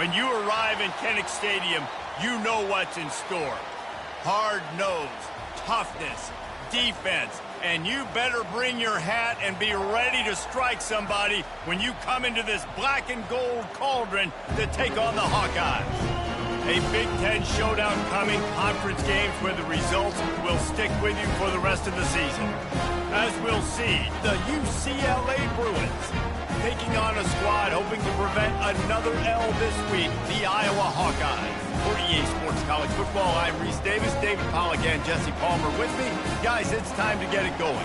When you arrive in Kinnick Stadium, you know what's in store. Hard nose, toughness, defense, and you better bring your hat and be ready to strike somebody when you come into this black and gold cauldron to take on the Hawkeyes. A Big Ten showdown coming, conference games where the results will stick with you for the rest of the season. As we'll see, the UCLA Bruins taking on a squad hoping to prevent another L this week, the Iowa Hawkeyes. For EA Sports College Football, I'm Reese Davis, David Pollack and Jesse Palmer with me. Guys, it's time to get it going.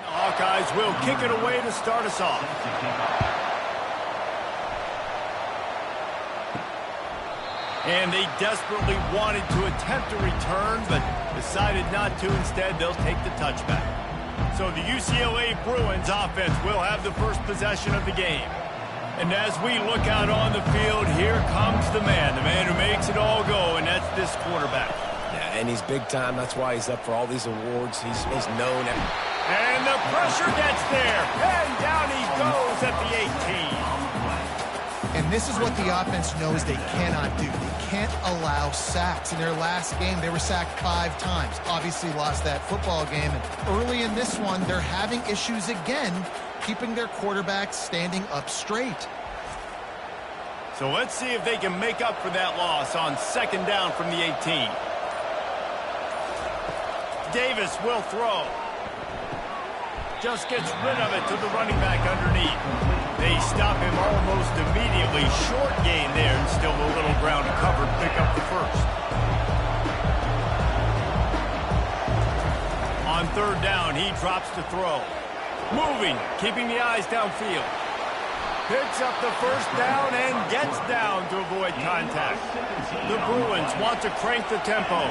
The Hawkeyes will kick it away to start us off. And they desperately wanted to attempt a return, but decided not to. Instead, they'll take the touchback. So the UCLA Bruins offense will have the first possession of the game. And as we look out on the field, here comes the man who makes it all go, and that's this quarterback. Yeah, and he's big time. That's why he's up for all these awards. He's known. And the pressure gets there, and down he goes at the 18. And this is what the offense knows they cannot do. They can't allow sacks. In their last game, they were sacked 5 times. Obviously lost that football game. And early in this one, they're having issues again, keeping their quarterback standing up straight. So let's see if they can make up for that loss on second down from the 18. Davis will throw. Just gets rid of it to the running back underneath. They stop him almost immediately. Short gain there, and still a little ground covered. Pick up the first. On third down, he drops to throw. Moving, keeping the eyes downfield. Picks up the first down and gets down to avoid contact. The Bruins want to crank the tempo.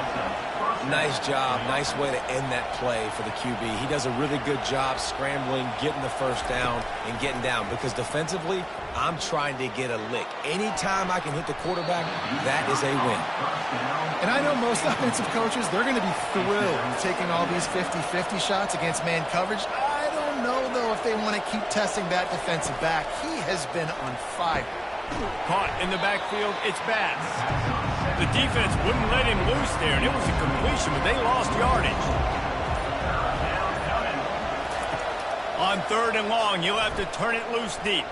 Nice job. Nice way to end that play for the QB. He does a really good job scrambling, getting the first down, and getting down. Because defensively, I'm trying to get a lick. Anytime I can hit the quarterback, that is a win. And I know most offensive coaches, they're going to be thrilled taking all these 50-50 shots against man coverage. I don't know, though, if they want to keep testing that defensive back. He has been on fire. Caught in the backfield, it's Bass. The defense wouldn't let him loose there, and it was a completion, but they lost yardage. On third and long, you'll have to turn it loose deep.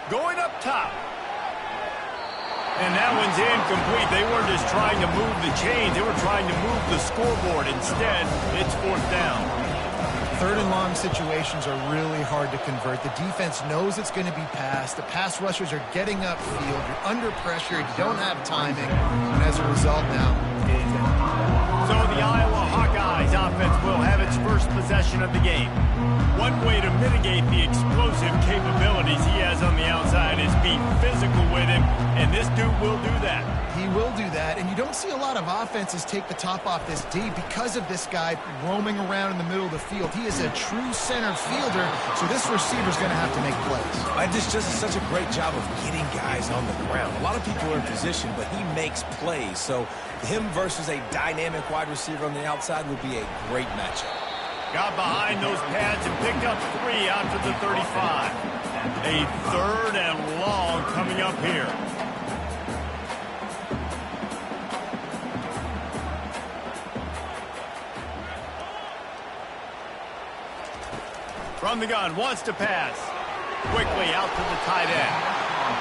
Going up top. And that one's incomplete. They weren't just trying to move the chains. They were trying to move the scoreboard. Instead, it's fourth down. Third and long situations are really hard to convert. The defense knows it's going to be passed. The pass rushers are getting upfield. You're under pressure. You don't have timing. And as a result now, so the Iowa Hawkeyes offense will have its first possession of the game. One way to mitigate the explosive capabilities he has on the outside is be physical with him, and this dude will do that. He will do that, and you don't see a lot of offenses take the top off this D because of this guy roaming around in the middle of the field. He is a true center fielder, so this receiver's going to have to make plays. This just is such a great job of getting guys on the ground. A lot of people are in position, but he makes plays, so him versus a dynamic wide receiver on the outside would be a great matchup. Got behind those pads and picked up 3 out to the 35. A third and long coming up here. From the gun, wants to pass. Quickly out to the tight end.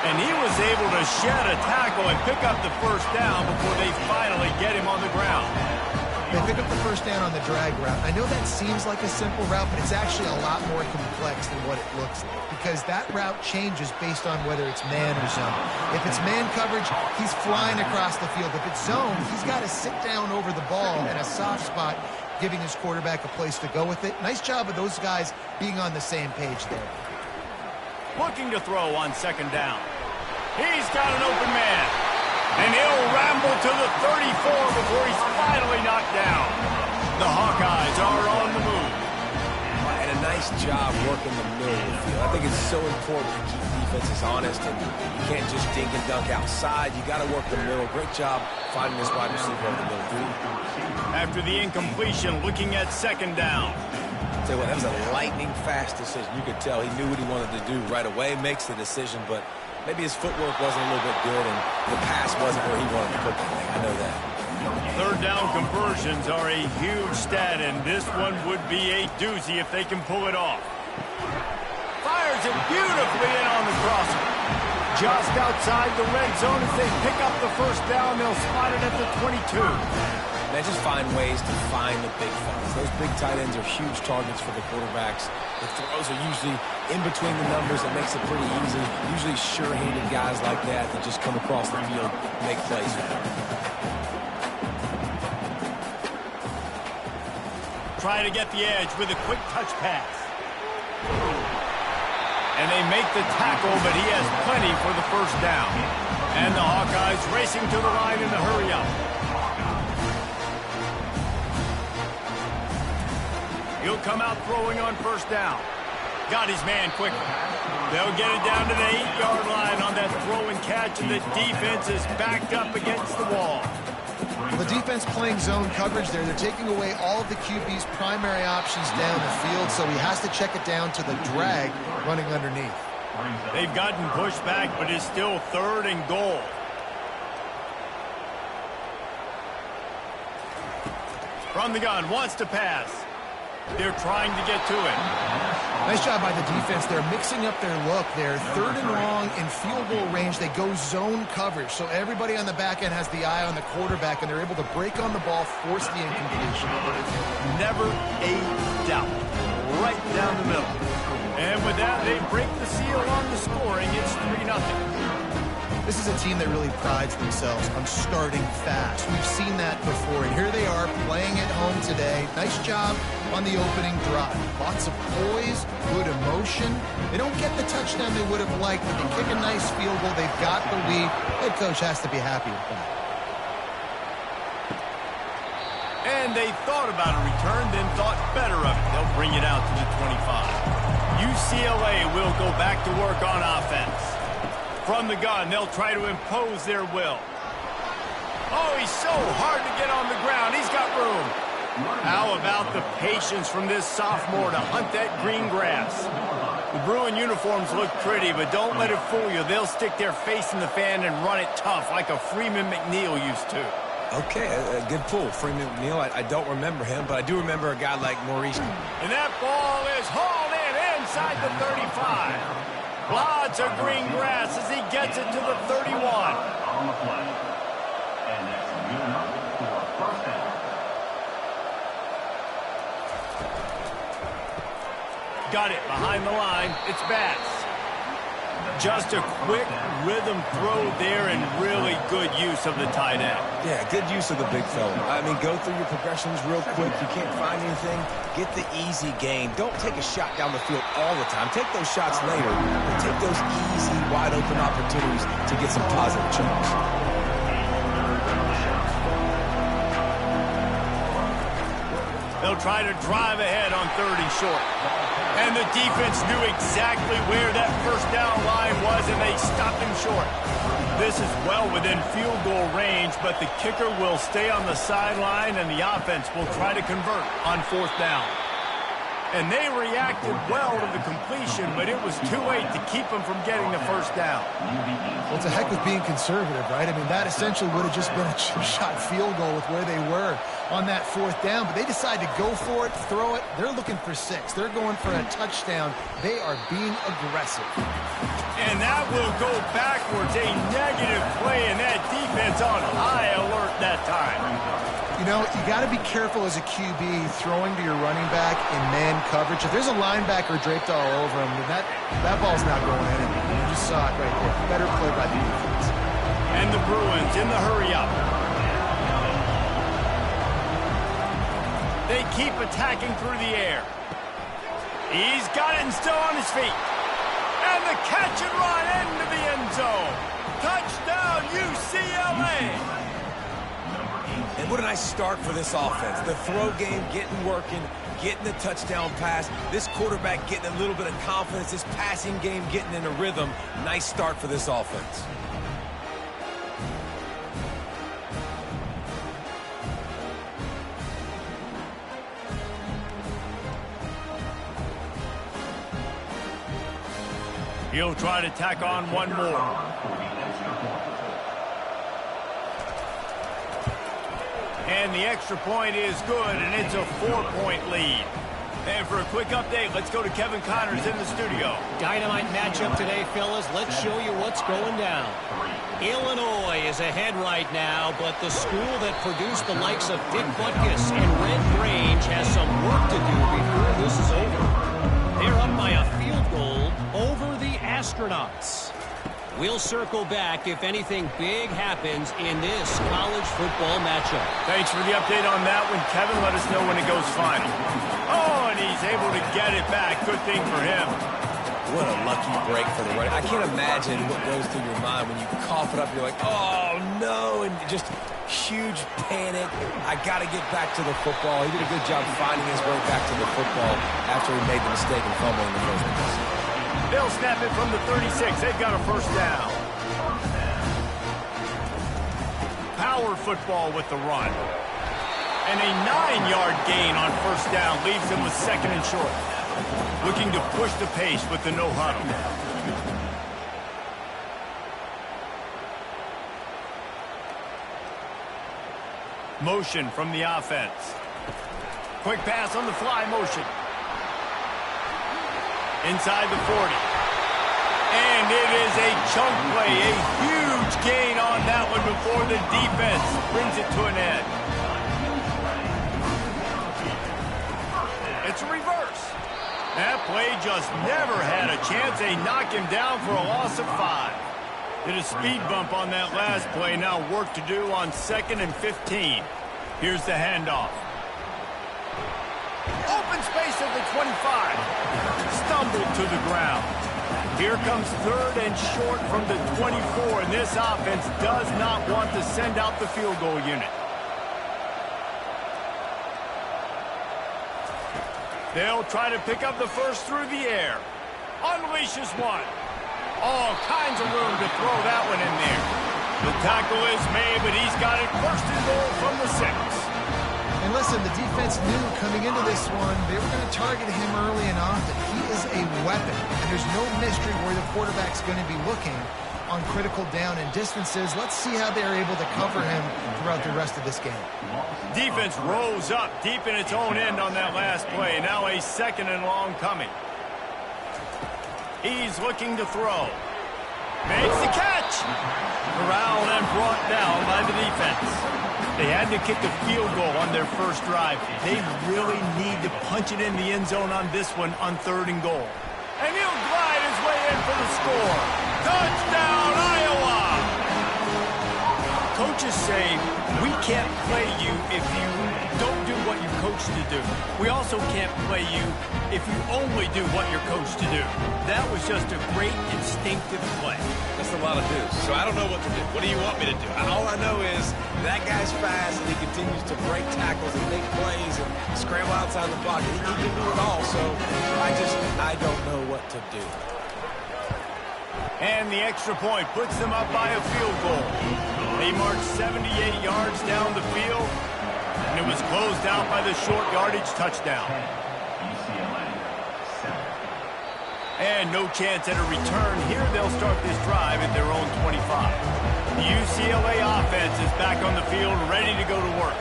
And he was able to shed a tackle and pick up the first down before they finally get him on the ground. They pick up the first down on the drag route. I know that seems like a simple route, but it's actually a lot more complex than what it looks like, because that route changes based on whether it's man or zone. If it's man coverage, he's flying across the field. If it's zone, he's got to sit down over the ball in a soft spot, giving his quarterback a place to go with it. Nice job of those guys being on the same page there. Looking to throw on second down. He's got an open man. And he'll ramble to the 34 before he's finally knocked down. The Hawkeyes are on the move. And a nice job working the middle of the field. I think it's so important to keep defenses honest, and you can't just dink and dunk outside. You got to work the middle. Great job finding this wide receiver over the middle of the field. After the incompletion, looking at second down. Tell you what, that was a lightning-fast decision. You could tell he knew what he wanted to do right away, makes the decision, but maybe his footwork wasn't a little bit good, and the pass wasn't where he wanted to put the thing. I know that. Third down conversions are a huge stat, and this one would be a doozy if they can pull it off. Fires it beautifully in on the crosser. Just outside the red zone as they pick up the first down. They'll spot it at the 22. They just find ways to find the big fellas. Those big tight ends are huge targets for the quarterbacks. The throws are usually in between the numbers. It makes it pretty easy. Usually sure-handed guys like that just come across the field, make plays for them. Try to get the edge with a quick touch pass. And they make the tackle, but he has plenty for the first down. And the Hawkeyes racing to the line in the hurry-up. He'll come out throwing on first down. Got his man quickly. They'll get it down to the 8-yard line on that throw and catch, and the defense is backed up against the wall. Well, the defense playing zone coverage there. They're taking away all of the QB's primary options down the field, so he has to check it down to the drag running underneath. They've gotten pushed back, but it's still 3rd and goal. From the gun, wants to pass. They're trying to get to it. Nice job by the defense. They're mixing up their look. They're 3rd and long in field goal range. They go zone coverage, so everybody on the back end has the eye on the quarterback, and they're able to break on the ball, force the incompletion. Never a doubt. Right down the middle. And with that, they break the seal on the scoring. It's 3-0. This is a team that really prides themselves on starting fast. We've seen that before, and here they are playing at home today. Nice job on the opening drive. Lots of poise, good emotion. They don't get the touchdown they would have liked, but they kick a nice field goal. They've got the lead. Head coach has to be happy with that. And they thought about a return, then thought better of it. They'll bring it out to the 25. UCLA will go back to work on offense. From the gun, they'll try to impose their will. Oh, he's so hard to get on the ground. He's got room. How about the patience from this sophomore to hunt that green grass? The Bruin uniforms look pretty, but don't let it fool you. They'll stick their face in the fan and run it tough like a Freeman McNeil used to. Okay, a good pull. Freeman McNeil, I don't remember him, but I do remember a guy like Maurice. And that ball is hauled in inside the 35. Lots of green grass as he gets it to the 31. On the play. And that's good enough for a first down. Got it behind the line. It's Bass. Just a quick rhythm throw there and really good use of the tight end. Yeah, good use of the big fella. I mean, go through your progressions real quick. You can't find anything. Get the easy gain. Don't take a shot down the field all the time. Take those shots later, but take those easy, wide-open opportunities to get some positive chunks. They'll try to drive ahead on 3rd and short. And the defense knew exactly where that first down line was, and they stopped him short. This is well within field goal range, but the kicker will stay on the sideline, and the offense will try to convert on 4th down. And they reacted well to the completion, but it was too late to keep them from getting the first down. Well, it's a heck of being conservative, right? I mean, that essentially would have just been a chip-shot field goal with where they were on that 4th down, but they decided to go for it, throw it. They're looking for 6. They're going for a touchdown. They are being aggressive. And that will go backwards, a negative play, and that defense on high alert that time. You know, you got to be careful as a QB throwing to your running back in man coverage. If there's a linebacker draped all over him, then that ball's not going in. You just saw it right there. Better play by the defense. And the Bruins in the hurry-up. They keep attacking through the air. He's got it and still on his feet. And the catch and run into the end zone. Touchdown, UCLA. And What a nice start for this offense. The throw game getting working, getting the touchdown pass. This quarterback getting a little bit of confidence. This passing game getting in a rhythm. Nice start for this offense. He'll try to tack on one more. And the extra point is good, and it's a 4-point lead. And for a quick update, let's go to Kevin Connors in the studio. Dynamite matchup today, fellas. Let's show you what's going down. Illinois is ahead right now, but the school that produced the likes of Dick Butkus and Red Grange has some work to do before this is over. They're up by a field goal over the Astronauts. We'll circle back if anything big happens in this college football matchup. Thanks for the update on that one, Kevin. Let us know when it goes final. Oh, and he's able to get it back. Good thing for him. What a lucky break for the running. I can't imagine what goes through your mind when you cough it up. You're like, oh, no, and just huge panic. I got to get back to the football. He did a good job finding his way back to the football after he made the mistake and fumble in the first place. They'll snap it from the 36. They've got a first down. Power football with the run. And a 9-yard gain on first down leaves them with second and short. Looking to push the pace with the no huddle. Motion from the offense. Quick pass on the fly motion. Inside the 40. And it is a chunk play. A huge gain on that one before the defense brings it to an end. It's a reverse. That play just never had a chance. They knock him down for a loss of 5. Did a speed bump on that last play. Now work to do on 2nd and 15. Here's the handoff. Open space at the 25. Stumbled to the ground. Here comes 3rd and short from the 24, and this offense does not want to send out the field goal unit. They'll try to pick up the first through the air. Unleashes one. All kinds of room to throw that one in there. The tackle is made, but he's got it first and goal from the 6. And listen, the defense knew coming into this one, they were going to target him early and often. He is a weapon, and there's no mystery where the quarterback's going to be looking on critical down and distances. Let's see how they're able to cover him throughout the rest of this game. Defense rose up deep in its own end on that last play. Now a 2nd and long coming. He's looking to throw. Makes the catch. Corralled and brought down by the defense. They had to kick a field goal on their first drive. They really need to punch it in the end zone on this one on 3rd and goal. And he'll glide his way in for the score. Touchdown, Iowa! Coaches say, we can't play you if you don't do what you're coached to do. We also can't play you if you only do what you're coached to do. That was just a great instinctive play. That's a lot of dudes, so I don't know what to do. What do you want me to do? All I know is that guy's fast, and he continues to break tackles and make plays and scramble outside the pocket. He can do it all, so I don't know what to do. And the extra point puts them up by a field goal. They marched 78 yards down the field, and it was closed out by the short yardage touchdown. UCLA, 7. And no chance at a return. Here they'll start this drive at their own 25. The UCLA offense is back on the field, ready to go to work.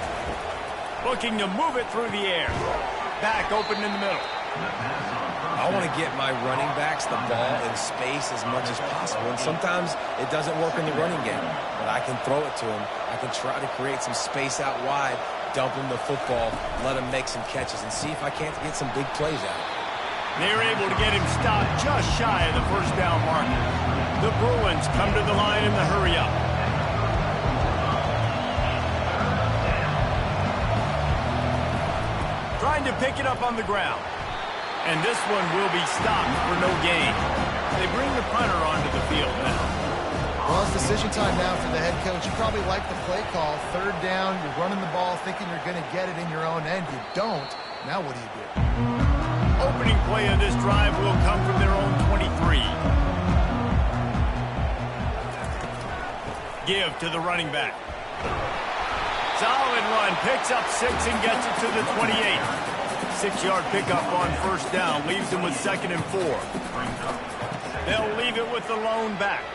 Looking to move it through the air. Back open in the middle. I want to get my running backs the ball in space as much as possible, and sometimes it doesn't work in the running game, but I can throw it to him. I can try to create some space out wide, dump him the football, let him make some catches, and see if I can't get some big plays out of it. They're able to get him stopped just shy of the first down mark. The Bruins come to the line in the hurry-up. Trying to pick it up on the ground. And this one will be stopped for no gain. They bring the punter onto the field now. Well, it's decision time now for the head coach. You probably like the play call. Third down, you're running the ball thinking you're going to get it in your own end. You don't. Now what do you do? Opening play of this drive will come from their own 23. Give to the running back. Solid run. Picks up 6 and gets it to the 28. 6-yard pickup on first down. Leaves them with 2nd and 4. They'll leave it with the lone back.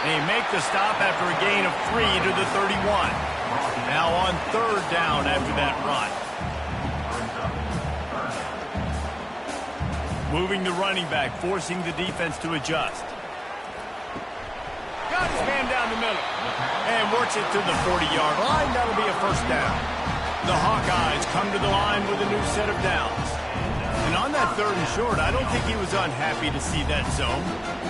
They make the stop after a gain of 3 to the 31. Now on 3rd down after that run. Moving the running back, forcing the defense to adjust. Got his man down the middle. And works it to the 40-yard line. That'll be a first down. The Hawkeyes come to the line with a new set of downs. And on that 3rd and short, I don't think he was unhappy to see that zone.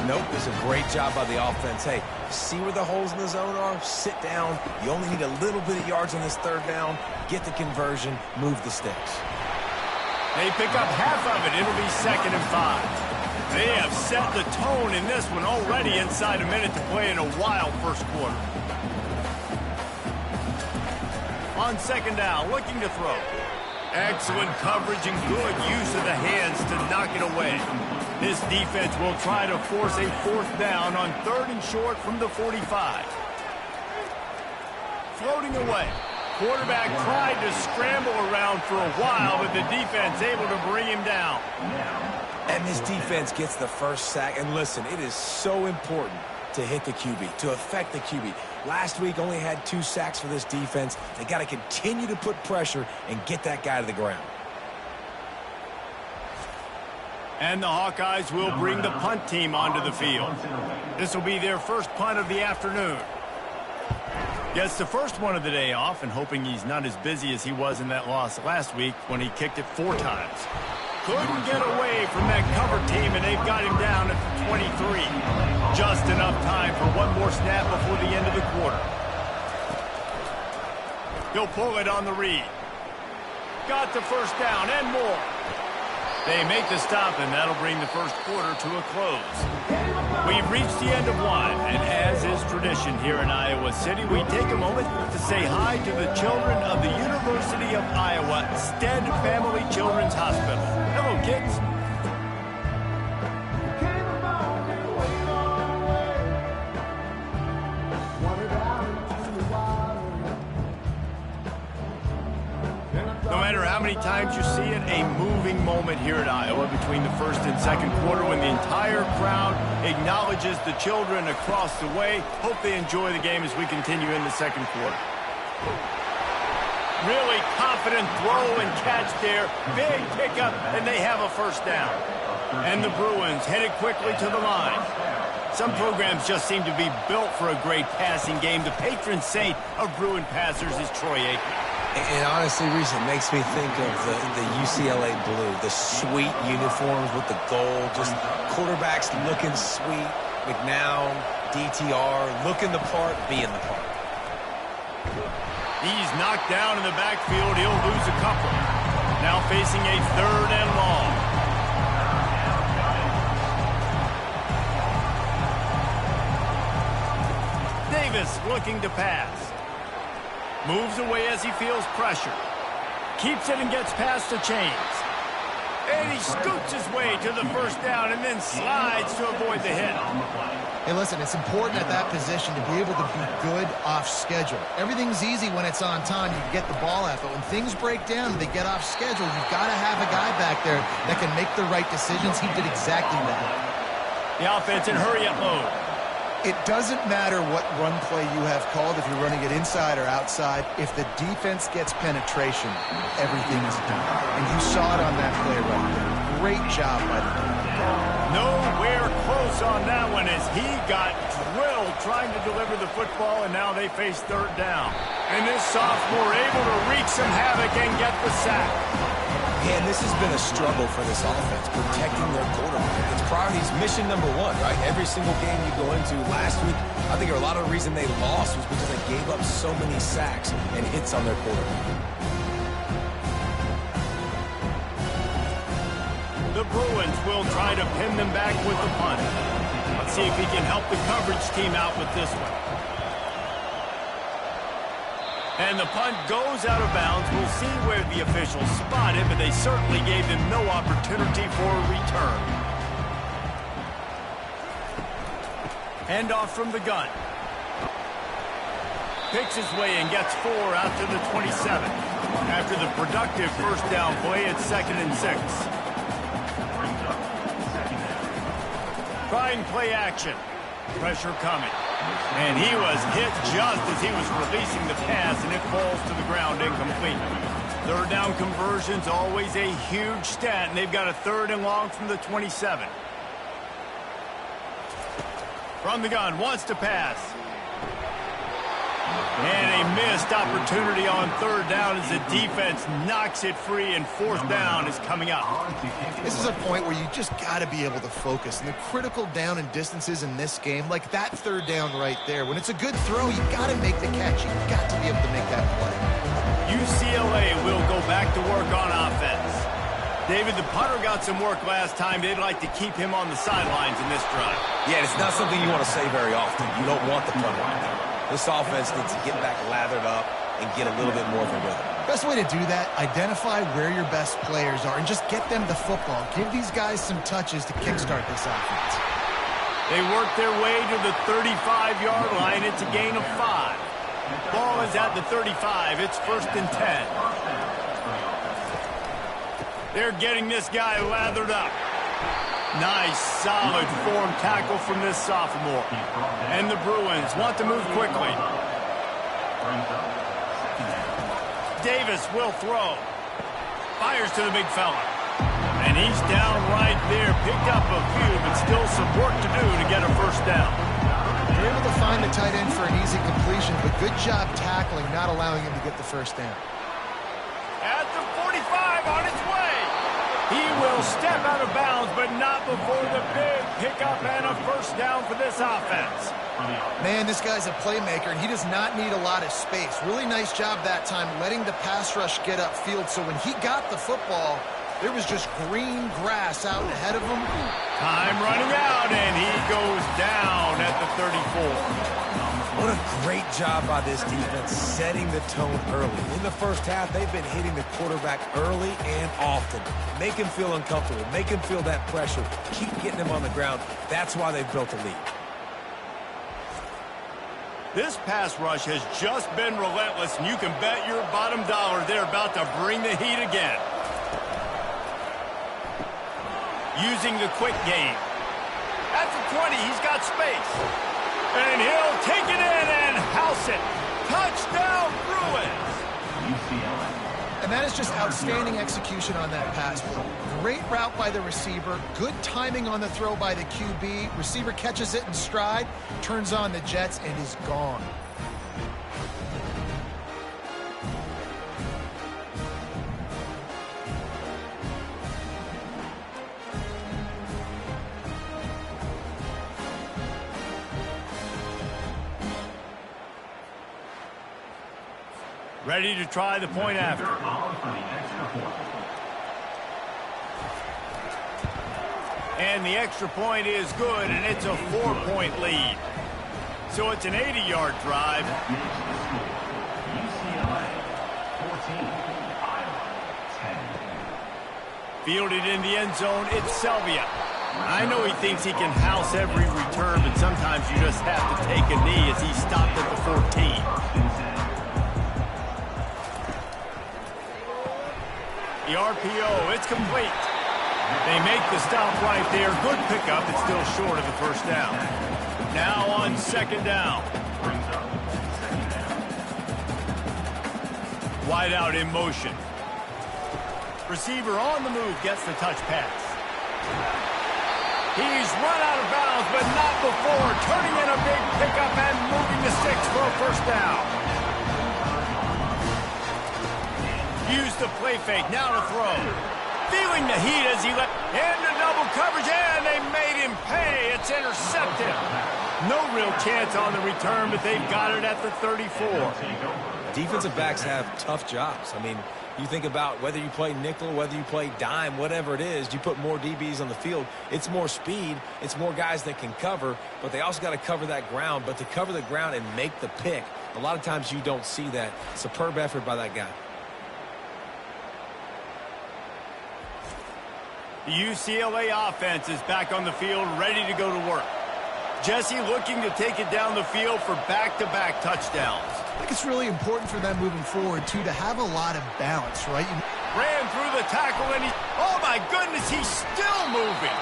Nope, it's a great job by the offense. Hey, see where the holes in the zone are? Sit down. You only need a little bit of yards on this 3rd down. Get the conversion. Move the sticks. They pick up half of it. It'll be 2nd and 5. They have set the tone in this one already inside a minute to play in a wild first quarter. On 2nd down, looking to throw. Excellent coverage and good use of the hands to knock it away. This defense will try to force a 4th down on 3rd and short from the 45. Floating away. Quarterback tried to scramble around for a while, but the defense able to bring him down. And this defense gets the first sack. And listen, it is so important to hit the QB, to affect the QB. Last week only had 2 sacks for this defense. They got to continue to put pressure and get that guy to the ground. And the Hawkeyes will bring the punt team onto the field. This will be their first punt of the afternoon. Gets the first one of the day off, and hoping he's not as busy as he was in that loss last week when he kicked it 4 times. Couldn't get away from that cover team, and they've got him down at the 23. Just enough time for one more snap before the end of the quarter. He'll pull it on the read. Got the first down and more. They make the stop, and that'll bring the first quarter to a close. We've reached the end of one, and as is tradition here in Iowa City, we take a moment to say hi to the children of the University of Iowa Stead Family Children's Hospital. Hello, kids. No matter how many times you see it, a moving moment here at Iowa between the 1st and 2nd quarter when the entire crowd acknowledges the children across the way. Hope they enjoy the game as we continue in the 2nd quarter. Really confident throw and catch there. Big pickup, and they have a first down. And the Bruins headed quickly to the line. Some programs just seem to be built for a great passing game. The patron saint of Bruin passers is Troy Aikman. And honestly, Reese, it makes me think of the UCLA blue, the sweet uniforms with the gold, just quarterbacks looking sweet, McNown, DTR, looking the part, being the part. He's knocked down in the backfield. He'll lose a couple. Now facing a 3rd and long. Davis looking to pass. Moves away as he feels pressure. Keeps it and gets past the chains. And he scoots his way to the first down and then slides to avoid the hit. Hey, listen, it's important at that position to be able to be good off schedule. Everything's easy when it's on time. You can get the ball out. But when things break down and they get off schedule, you've got to have a guy back there that can make the right decisions. He did exactly that. The offense in hurry-up mode. It doesn't matter what run play you have called, if you're running it inside or outside. If the defense gets penetration, everything is done. And you saw it on that play right there. Great job by the defense. Nowhere close on that one as he got drilled trying to deliver the football, and now they face 3rd down. And this sophomore able to wreak some havoc and get the sack. And this has been a struggle for this offense, protecting their quarterback. It's priorities, mission number 1, right? Every single game you go into last week, I think a lot of the reason they lost was because they gave up so many sacks and hits on their quarterback. The Bruins will try to pin them back with the punt. Let's see if he can help the coverage team out with this one. And the punt goes out of bounds. We'll see where the officials spot it, but they certainly gave him no opportunity for a return. Handoff from the gun. Picks his way and gets 4 out to the 27. After the productive first down play, it's 2nd and 6. Trying play action. Pressure coming. And he was hit just as he was releasing the pass, and it falls to the ground incomplete. Third down conversion's always a huge stat, and they've got a 3rd and long from the 27. From the gun, wants to pass. And a missed opportunity on 3rd down as the defense knocks it free, and 4th down is coming up. This is a point where you just got to be able to focus. And the critical down and distances in this game, like that 3rd down right there, when it's a good throw, you got to make the catch. You've got to be able to make that play. UCLA will go back to work on offense. David, the punter got some work last time. They'd like to keep him on the sidelines in this drive. Yeah, it's not something you want to say very often. You don't want the punter out there. This offense needs to get back lathered up and get a little bit more of a rhythm. Best way to do that, identify where your best players are and just get them the football. Give these guys some touches to kickstart this offense. They work their way to the 35-yard line. It's a gain of 5. Ball is at the 35. It's 1st and 10. They're getting this guy lathered up. Nice, solid form tackle from this sophomore. And the Bruins want to move quickly. Davis will throw. Fires to the big fella. And he's down right there. Picked up a few, but still some work to do to get a 1st down. They're able to find the tight end for an easy completion, but good job tackling, not allowing him to get the 1st down. At the 45 on its way. He will step out of bounds, but not before the big pickup and a 1st down for this offense. Man, this guy's a playmaker, and he does not need a lot of space. Really nice job that time letting the pass rush get upfield, so when he got the football, there was just green grass out ahead of him. Time running out, and he goes down at the 34. What a great job by this defense setting the tone early. In the first half, they've been hitting the quarterback early and often. Make him feel uncomfortable. Make him feel that pressure. Keep getting him on the ground. That's why they've built a lead. This pass rush has just been relentless, and you can bet your bottom dollar they're about to bring the heat again. Using the quick game. At the 20, he's got space. And he'll take it in and house it. Touchdown, Bruins! UCLA. And that is just outstanding execution on that pass play. Great route by the receiver. Good timing on the throw by the QB. Receiver catches it in stride, turns on the jets, and is gone. Ready to try the point after. And the extra point is good, and it's a 4-point lead. So it's an 80-yard drive. UCLA 14, Iowa 10. Fielded in the end zone, it's Selvia. I know he thinks he can house every return, but sometimes you just have to take a knee as he stopped at the 14. The RPO, it's complete. They make the stop right there. Good pickup. It's still short of the 1st down. Now on 2nd down. Wide out in motion. Receiver on the move gets the touch pass. He's run out of bounds, but not before turning in a big pickup and moving the 6 for a 1st down. Use the play fake, now to throw. Feeling the heat as he let into double coverage, and they made him pay. It's intercepted. No real chance on the return, but they've got it at the 34. Defensive backs have tough jobs. I mean, you think about whether you play nickel, whether you play dime, whatever it is, you put more DBs on the field. It's more speed. It's more guys that can cover, but they also got to cover that ground. But to cover the ground and make the pick, a lot of times you don't see that. Superb effort by that guy. The UCLA offense is back on the field, ready to go to work. Jesse looking to take it down the field for back-to-back touchdowns. I think it's really important for them moving forward, too, to have a lot of balance, right? Ran through the tackle, and oh my goodness, he's still moving.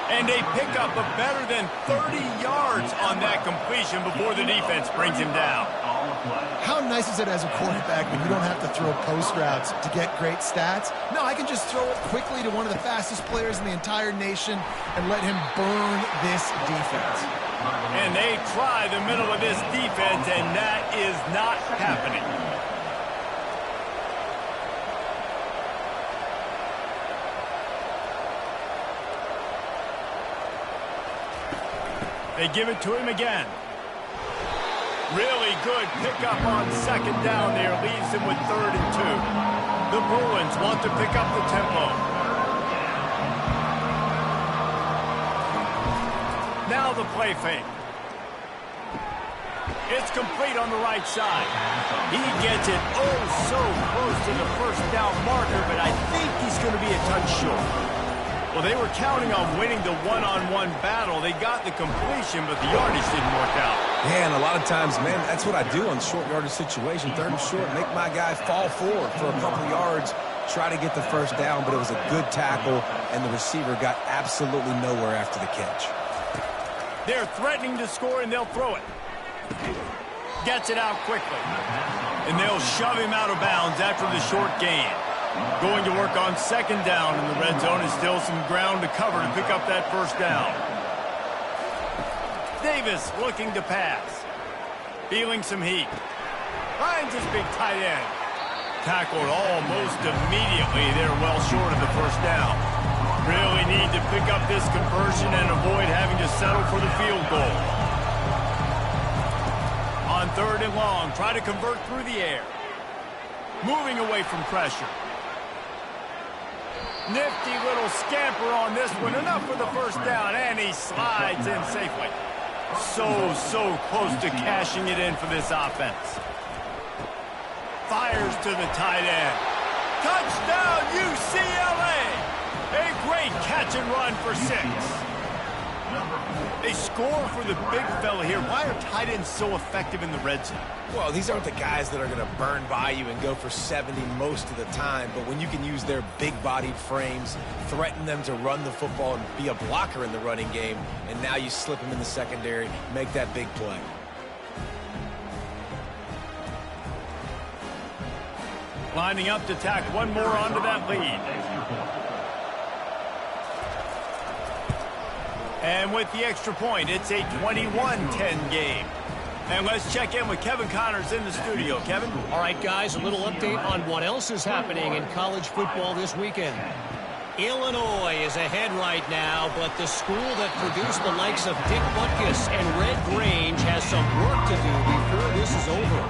And they pick up a better than 30 yards on that completion before the defense brings him down. How nice is it as a quarterback when you don't have to throw post routes to get great stats? No, I can just throw it quickly to one of the fastest players in the entire nation and let him burn this defense. And they try the middle of this defense, and that is not happening. They give it to him again. Really good pickup on second down there. Leaves him with 3rd and 2. The Bruins want to pick up the tempo. Now the play fake. It's complete on the right side. He gets it so close to the first down marker, but I think he's going to be a touch short. Well, they were counting on winning the one-on-one battle. They got the completion, but the yardage didn't work out. Yeah, and a lot of times, man, that's what I do on short yardage situation. 3rd and short, make my guy fall forward for a couple yards, try to get the first down, but it was a good tackle, and the receiver got absolutely nowhere after the catch. They're threatening to score, and they'll throw it. Gets it out quickly. And they'll shove him out of bounds after the short gain. Going to work on second down in the red zone is still some ground to cover to pick up that first down. Davis looking to pass. Feeling some heat. Finds his big tight end. Tackled almost immediately. They're well short of the first down. Really need to pick up this conversion and avoid having to settle for the field goal. On 3rd and long, try to convert through the air. Moving away from pressure. Nifty little scamper on this one. Enough for the first down, and he slides in safely. So close to cashing it in for this offense. Fires to the tight end. Touchdown, UCLA! A great catch and run for 6. They score for the big fella here. Why are tight ends so effective in the red zone? Well, these aren't the guys that are going to burn by you and go for 70 most of the time, but when you can use their big-bodied frames, threaten them to run the football and be a blocker in the running game, and now you slip them in the secondary, make that big play. Lining up to tack one more onto that lead. And with the extra point, it's a 21-10 game. And let's check in with Kevin Connors in the studio. Kevin? All right, guys, a little update on what else is happening in college football this weekend. Illinois is ahead right now, but the school that produced the likes of Dick Butkus and Red Grange has some work to do before this is over.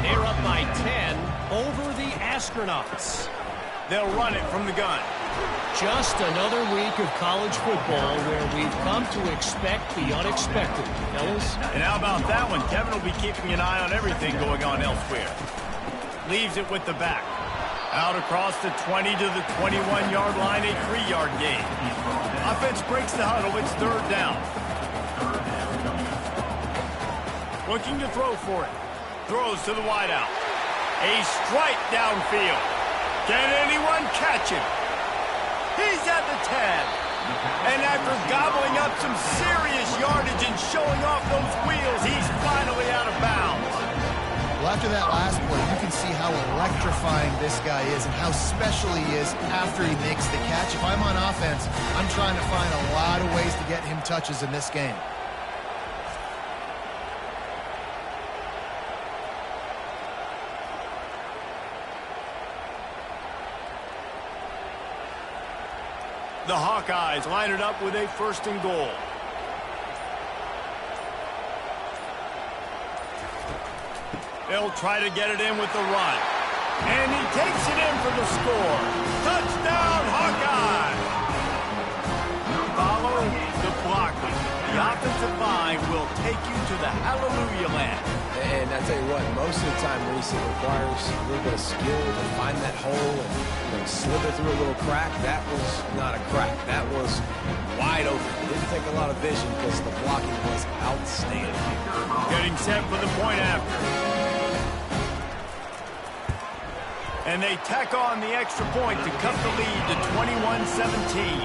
They're up by 10 over the Astronauts. They'll run it from the gun. Just another week of college football where we've come to expect the unexpected, fellas. And how about that one? Kevin will be keeping an eye on everything going on elsewhere. Leaves it with the back. Out across the 20 to the 21-yard line, a 3-yard gain. Offense breaks the huddle. It's 3rd down. Looking to throw for it. Throws to the wideout. A strike downfield. Can anyone catch him? He's at the 10. And after gobbling up some serious yardage and showing off those wheels, he's finally out of bounds. Well, after that last play, you can see how electrifying this guy is and how special he is after he makes the catch. If I'm on offense, I'm trying to find a lot of ways to get him touches in this game. The Hawkeyes line it up with a 1st and goal. They'll try to get it in with the run. And he takes it in for the score. Touchdown, Hawkeye! Follow the blocking. The offensive line will take you to the hallelujah land. And I tell you what, most of the time, Reese, it requires a little bit of skill to find that hole and slither through a little crack. That was not a crack. That was wide open. It didn't take a lot of vision because the blocking was outstanding. Getting set for the point after. And they tack on the extra point to cut the lead to 21-17.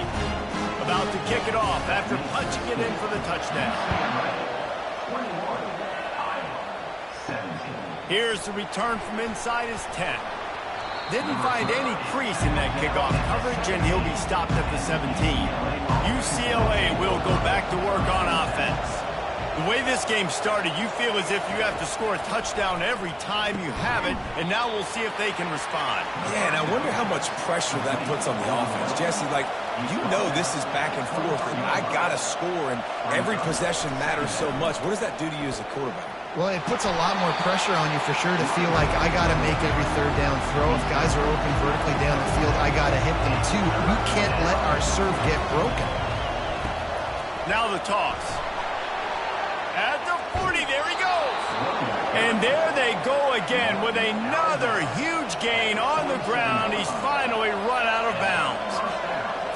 About to kick it off after punching it in for the touchdown. Here's the return from inside his 10. Didn't find any crease in that kickoff coverage, and he'll be stopped at the 17. UCLA will go back to work on offense. The way this game started, you feel as if you have to score a touchdown every time you have it, and now we'll see if they can respond. Yeah, and I wonder how much pressure that puts on the offense. Jesse, like, you know this is back and forth, and I got to score, and every possession matters so much. What does that do to you as a quarterback? Well, it puts a lot more pressure on you for sure to feel like I got to make every third down throw. If guys are open vertically down the field, I got to hit them too. We can't let our serve get broken. Now the toss. At the 40, there he goes. And there they go again with another huge gain on the ground. He's finally run out of bounds.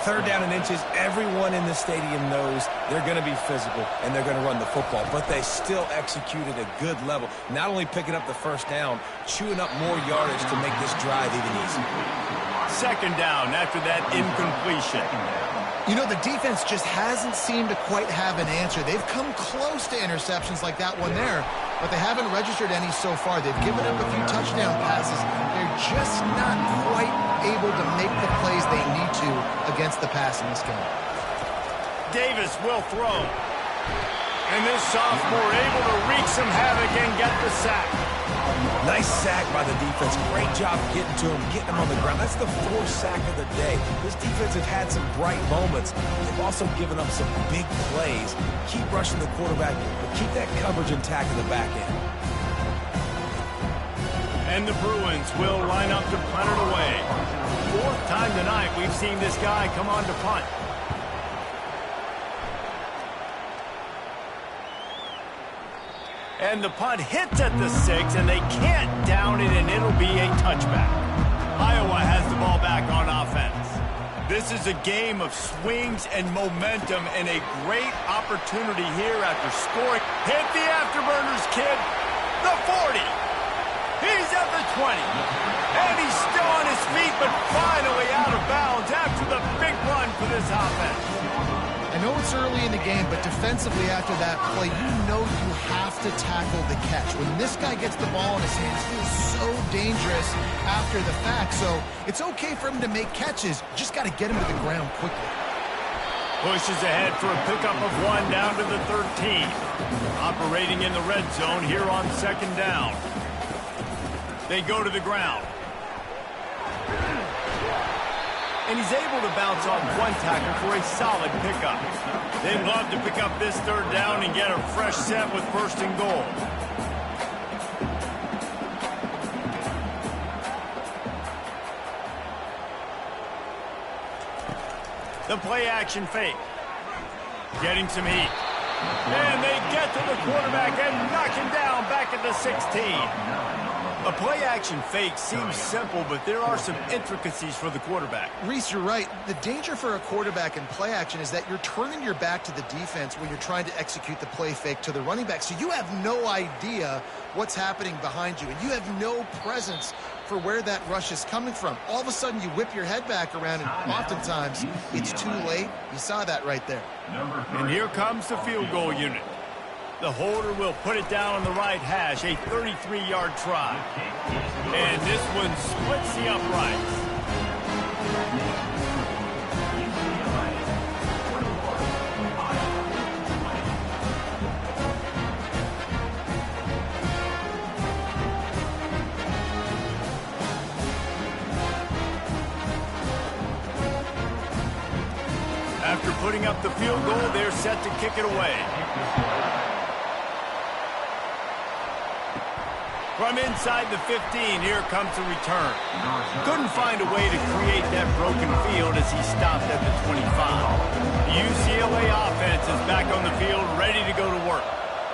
Third down and inches, everyone in the stadium knows they're going to be physical and they're going to run the football, but they still executed a good level. Not only picking up the first down, chewing up more yardage to make this drive even easier. Second down after that incompletion. You know, the defense just hasn't seemed to quite have an answer. They've come close to interceptions like that one there, but they haven't registered any so far. They've given up a few touchdown passes. They're just not quite able to make the plays they need to against the pass in this game. Davis will throw. And this sophomore able to wreak some havoc and get the sack. Nice sack by the defense. Great job getting to him, getting him on the ground. That's the fourth sack of the day. This defense have had some bright moments. They've also given up some big plays. Keep rushing the quarterback, but keep that coverage intact in the back end. And the Bruins will line up to punt it away. Fourth time tonight we've seen this guy come on to punt. And the punt hits at the 6, and they can't down it, and it'll be a touchback. Iowa has the ball back on offense. This is a game of swings and momentum, and a great opportunity here after scoring. Hit the afterburners, kid. The 40. He's at the 20. And he's still on his feet, but finally out of bounds after the big run for this offense. I know it's early in the game, but defensively after that play, you know you have to tackle the catch. When this guy gets the ball in his hands, he is so dangerous after the fact. So it's okay for him to make catches. Just got to get him to the ground quickly. Pushes ahead for a pickup of 1 down to the 13. Operating in the red zone here on second down. They go to the ground. And he's able to bounce off one tackle for a solid pickup. They'd love to pick up this third down and get a fresh set with first and goal. The play action fake. Getting some heat. And they get to the quarterback and knock him down back at the 16. A play-action fake seems simple, but there are some intricacies for the quarterback. Reese, you're right. The danger for a quarterback in play-action is that you're turning your back to the defense when you're trying to execute the play fake to the running back. So you have no idea what's happening behind you, and you have no presence for where that rush is coming from. All of a sudden, you whip your head back around, and oftentimes it's too late. You saw that right there. And here comes the field goal unit. The holder will put it down on the right hash, a 33-yard try. And this one splits the uprights. After putting up the field goal, they're set to kick it away. From inside the 15, here comes the return. Couldn't find a way to create that broken field as he stopped at the 25. The UCLA offense is back on the field, ready to go to work.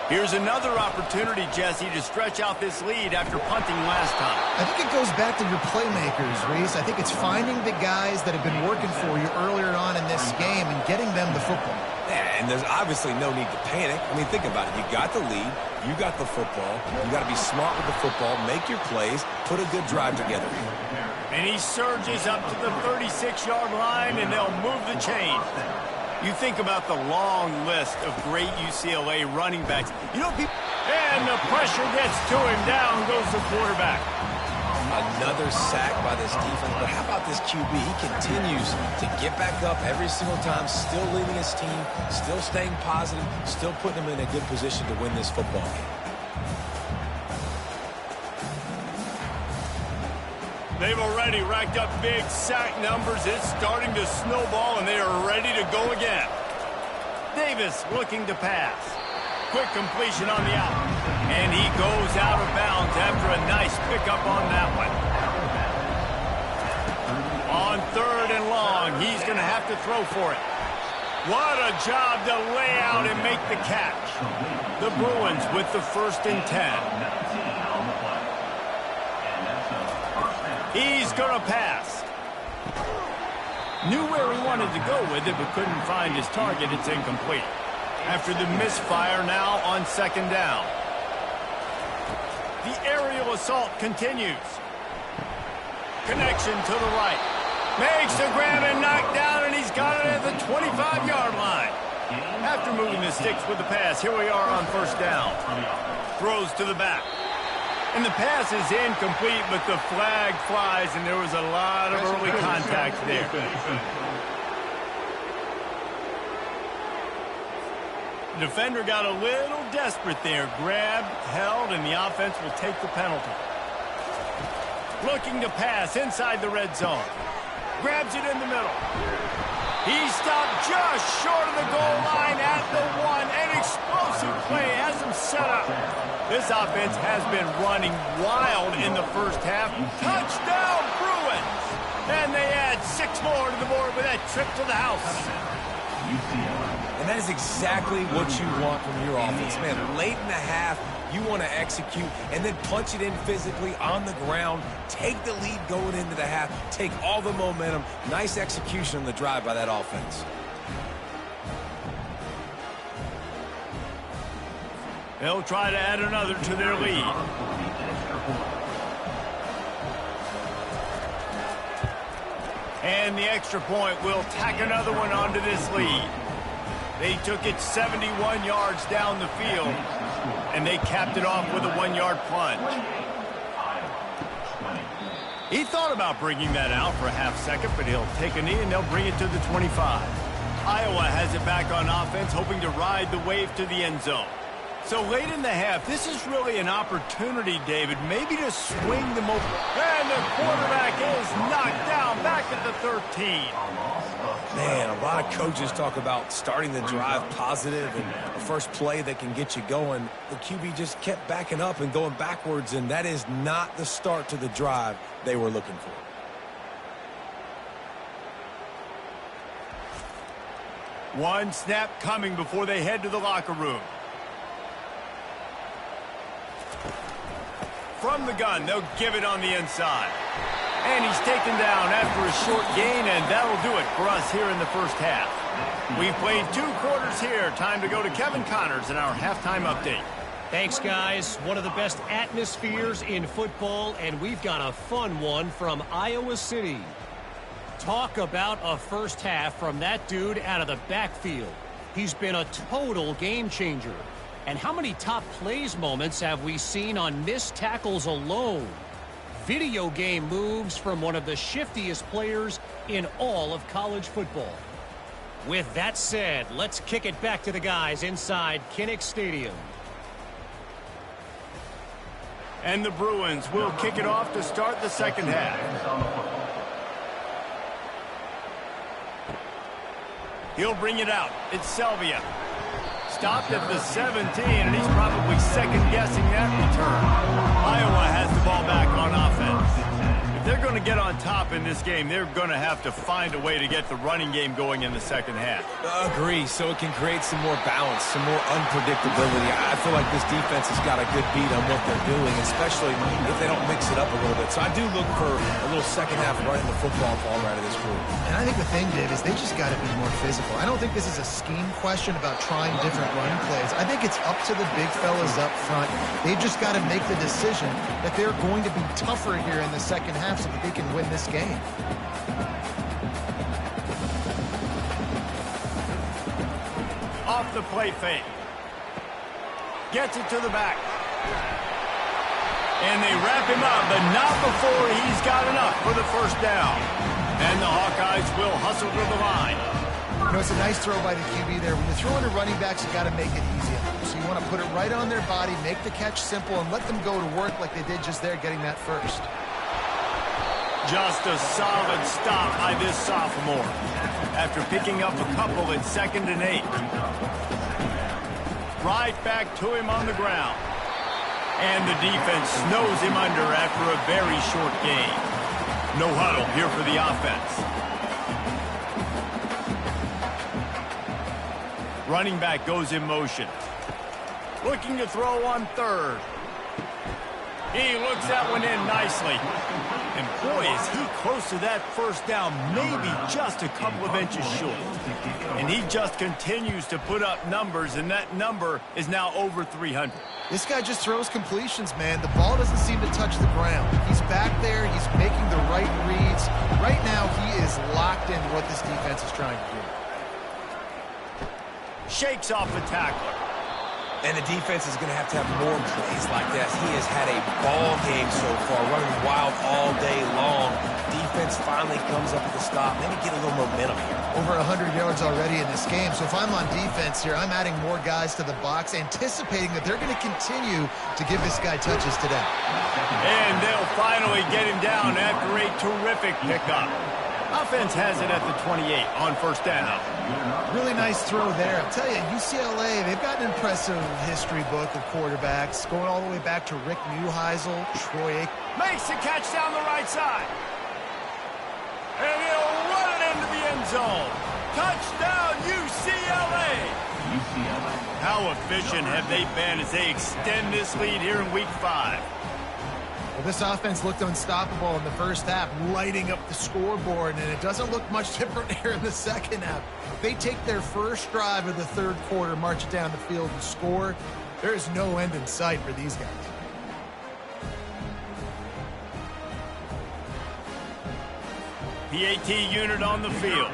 Here's another opportunity, Jesse, to stretch out this lead after punting last time. I think it goes back to your playmakers, Reese. I think it's finding the guys that have been working for you earlier on in this game and getting them the football. Yeah, and there's obviously no need to panic. I mean, think about it. You got the lead. You got the football. You got to be smart with the football, make your plays, put a good drive together. And he surges up to the 36-yard line, and they'll move the chains. You think about the long list of great UCLA running backs. You know, people... And the pressure gets to him. Down goes the quarterback. Another sack by this defense. But how about this QB? He continues to get back up every single time, still leading his team, still staying positive, still putting him in a good position to win this football game. They've already racked up big sack numbers. It's starting to snowball, and they are ready to go again. Davis looking to pass. Quick completion on the out. And he goes out of bounds after a nice pickup on that one. On 3rd and long, he's going to have to throw for it. What a job to lay out and make the catch. The Bruins with the 1st and 10. He's going to pass. Knew where he wanted to go with it, but couldn't find his target. It's incomplete. After the misfire, now on 2nd down. The aerial assault continues. Connection to the right. Makes the grab and knocked down, and he's got it at the 25-yard line. After moving the sticks with the pass, here we are on 1st down. Throws to the back. And the pass is incomplete, but the flag flies, and there was a lot of early contact there. The defender got a little desperate there. Grabbed, held, and the offense will take the penalty. Looking to pass inside the red zone. Grabs it in the middle. He stopped just short of the goal line at the 1. An explosive play has him set up. This offense has been running wild in the 1st half. Touchdown, Bruins! And they add 6 more to the board with that trip to the house. And that is exactly what you want from your offense. Man, late in the half, you want to execute and then punch it in physically on the ground. Take the lead going into the half. Take all the momentum. Nice execution on the drive by that offense. They'll try to add another to their lead. And the extra point will tack another one onto this lead. They took it 71 yards down the field, and they capped it off with a 1-yard plunge. He thought about bringing that out for a half-second, but he'll take a knee, and they'll bring it to the 25. Iowa has it back on offense, hoping to ride the wave to the end zone. So late in the half, this is really an opportunity, David, maybe to swing the momentum. And the quarterback is knocked down back at the 13. Man, a lot of coaches talk about starting the drive positive and a first play that can get you going. The QB just kept backing up and going backwards, and that is not the start to the drive they were looking for. One snap coming before they head to the locker room. From the gun, they'll give it on the inside. And he's taken down after a short gain, and that'll do it for us here in the 1st half. We've played 2 quarters here. Time to go to Kevin Connors in our halftime update. Thanks, guys. One of the best atmospheres in football, and we've got a fun one from Iowa City. Talk about a 1st half from that dude out of the backfield. He's been a total game changer. And how many top plays moments have we seen on missed tackles alone? Video game moves from one of the shiftiest players in all of college football. With that said, let's kick it back to the guys inside Kinnick Stadium. And the Bruins will kick it off to start the 2nd half. He'll bring it out. It's Selvia. stopped at the 17, and he's probably second-guessing that return. Iowa has the ball back on offense. If they're going to get on top in this game, they're going to have to find a way to get the running game going in the second half. Agree, so it can create some more balance, some more unpredictability. I feel like this defense has got a good beat on what they're doing, especially if they don't mix it up a little bit. So I do look for a little second-half running the football ball out of this group. And I think the thing, Dave, is they just got to be more physical. I don't think this is a scheme question about trying different run plays. I think it's up to the big fellas up front. They've just got to make the decision that they're going to be tougher here in the second half so that they can win this game. Off the play fake. Gets it to the back. And they wrap him up, but not before he's got enough for the first down. And the Hawkeyes will hustle to the line. You know, it's a nice throw by the QB there. When you're throwing to running backs, you got to make it easy on them. So you want to put it right on their body, make the catch simple, and let them go to work like they did just there, getting that first. Just a solid stop by this sophomore after picking up a couple at 2nd and 8. Right back to him on the ground. And the defense snows him under after a very short gain. No huddle here for the offense. Running back goes in motion. Looking to throw on 3rd. He looks that one in nicely. And boy, is he close to that first down, maybe just a couple of inches short. And he just continues to put up numbers, and that number is now over 300. This guy just throws completions, man. The ball doesn't seem to touch the ground. He's back there. He's making the right reads. Right now, he is locked into what this defense is trying to do. Shakes off the tackler. And the defense is going to have more plays like that. He has had a ball game so far, running wild all day long. Defense finally comes up with a stop. Maybe get a little momentum here. Over 100 yards already in this game. So if I'm on defense here, I'm adding more guys to the box, anticipating that they're going to continue to give this guy touches today. And they'll finally get him down after a terrific pickup. Offense has it at the 28 on first down. Really nice throw there. I'll tell you, UCLA, they've got an impressive history book of quarterbacks, going all the way back to Rick Neuheisel, Troy Aikman. Makes the catch down the right side. And he'll run it into the end zone. Touchdown, UCLA. How efficient have they been as they extend this lead here in Week 5? Well, this offense looked unstoppable in the first half, lighting up the scoreboard, and it doesn't look much different here in the second half. If they take their first drive of the third quarter, march it down the field and score, there is no end in sight for these guys. PAT unit on the field.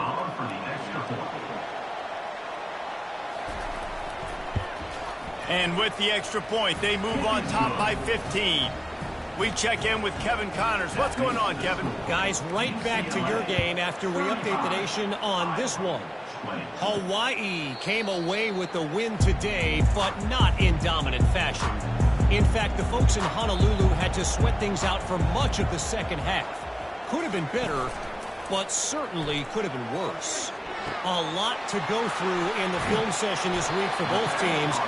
And with the extra point, they move on top by 15. We check in with Kevin Connors. What's going on, Kevin? Guys, right back to your game after we update the nation on this one. Hawaii came away with the win today, but not in dominant fashion. In fact, the folks in Honolulu had to sweat things out for much of the second half. Could have been better, but certainly could have been worse. A lot to go through in the film session this week for both teams.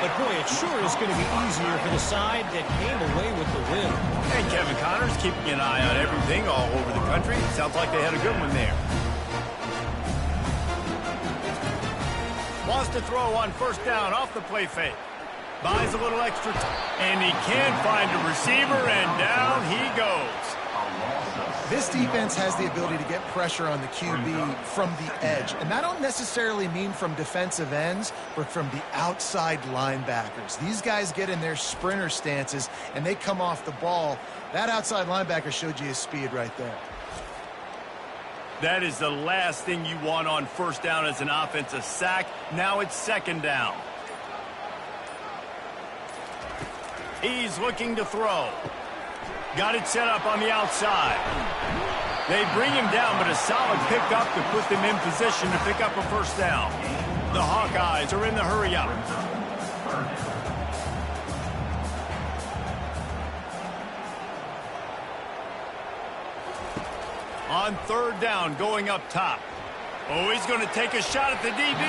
But, boy, it sure is going to be easier for the side that came away with the win. And Kevin Connors keeping an eye on everything all over the country. Sounds like they had a good one there. Wants to throw on first down off the play fake. Buys a little extra time. And he can find a receiver, and down he goes. This defense has the ability to get pressure on the QB from the edge. And that don't necessarily mean from defensive ends, but from the outside linebackers. These guys get in their sprinter stances, and they come off the ball. That outside linebacker showed you his speed right there. That is the last thing you want on first down as an offensive sack. Now it's second down. He's looking to throw. Got it set up on the outside. They bring him down, but a solid pickup to put them in position to pick up a first down. The Hawkeyes are in the hurry-up. On third down, going up top. Oh, he's going to take a shot at the DB.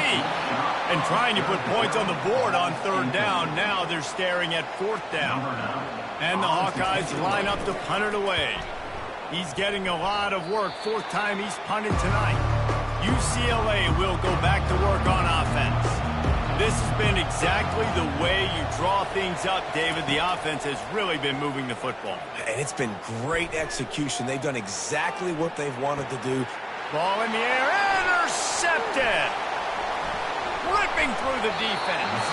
And trying to put points on the board on third down. Now they're staring at fourth down. And the Hawkeyes line up to punt it away. He's getting a lot of work. Fourth time he's punted tonight. UCLA will go back to work on offense. This has been exactly the way you draw things up, David. The offense has really been moving the football. And it's been great execution. They've done exactly what they've wanted to do. Ball in the air, intercepted! Ripping through the defense.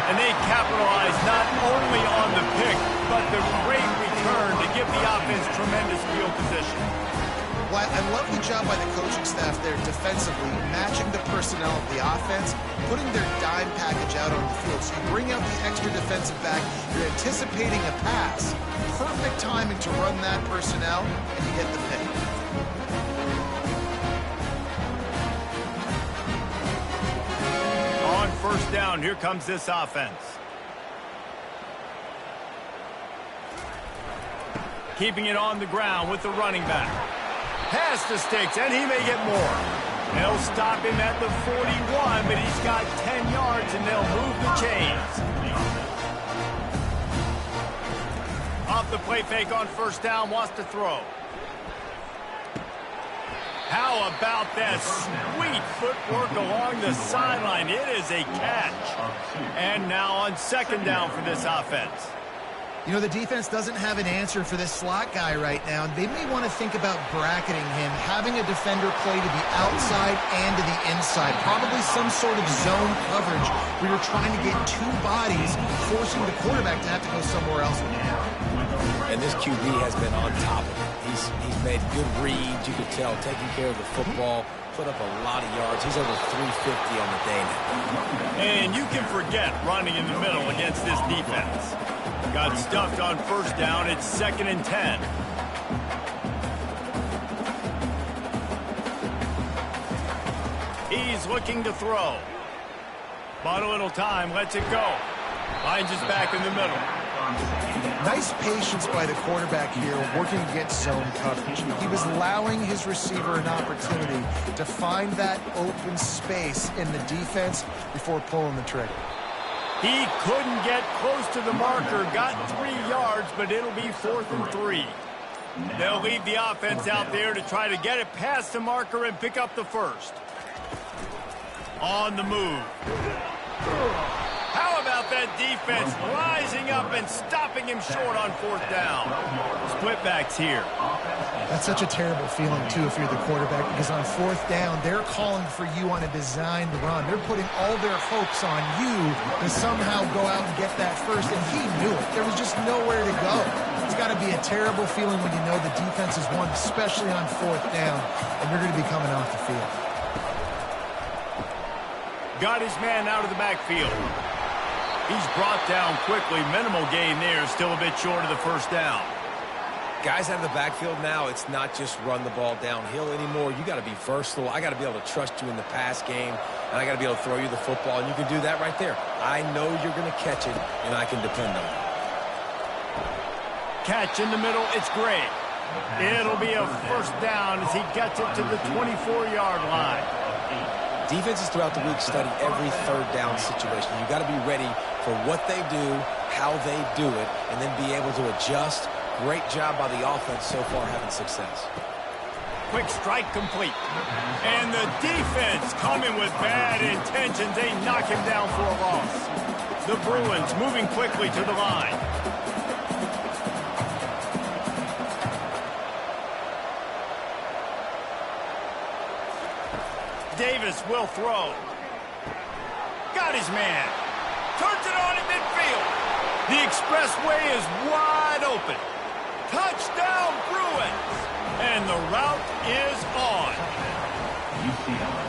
And they capitalize not only on the pick, but the great return to give the offense tremendous field position. Well, I love the job by the coaching staff there defensively, matching the personnel of the offense, putting their dime package out on the field. So you bring out the extra defensive back, you're anticipating a pass. Perfect timing to run that personnel, and you get the pick. On first down, here comes this offense. Keeping it on the ground with the running back. Pass the sticks, and he may get more. They'll stop him at the 41, but he's got 10 yards, and they'll move the chains. Off the play fake on first down, wants to throw. How about that sweet footwork along the sideline? It is a catch. And now on second down for this offense. You know, the defense doesn't have an answer for this slot guy right now. They may want to think about bracketing him, having a defender play to the outside and to the inside. Probably some sort of zone coverage where you're trying to get two bodies, forcing the quarterback to have to go somewhere else. And this QB has been on top of it. He's made good reads, you could tell, taking care of the football, put up a lot of yards. He's over 350 on the day now. And you can forget running in the middle against this defense. Got stuffed on first down. It's 2nd and 10. He's looking to throw. Bought a little time. Lets it go. Finds his back in the middle. Nice patience by the quarterback here, working against zone coverage. He was allowing his receiver an opportunity to find that open space in the defense before pulling the trigger. He couldn't get close to the marker, got 3 yards, but it'll be 4th and 3. They'll leave the offense out there to try to get it past the marker and pick up the first. On the move. How about that defense rising up and stopping him short on 4th down? Split backs here. That's such a terrible feeling, too, if you're the quarterback, because on 4th down, they're calling for you on a designed run. They're putting all their hopes on you to somehow go out and get that first, and he knew it. There was just nowhere to go. It's got to be a terrible feeling when you know the defense has won, especially on 4th down, and you're going to be coming off the field. Got his man out of the backfield. He's brought down quickly. Minimal gain there, still a bit short of the first down. Guys out of the backfield now, it's not just run the ball downhill anymore. You got to be versatile. I got to be able to trust you in the pass game, and I got to be able to throw you the football, and you can do that right there. I know you're going to catch it, and I can depend on it. Catch in the middle, it's great. It'll be a first down as he gets it to the 24-yard line. Defenses throughout the week study every third down situation. You got to be ready for what they do, how they do it, and then be able to adjust. Great job by the offense so far having success. Quick strike complete. And the defense coming with bad intentions. They knock him down for a loss. The Bruins moving quickly to the line. Davis will throw. Got his man. Turns it on in midfield. The expressway is wide open. Touchdown, Bruins. And the route is on.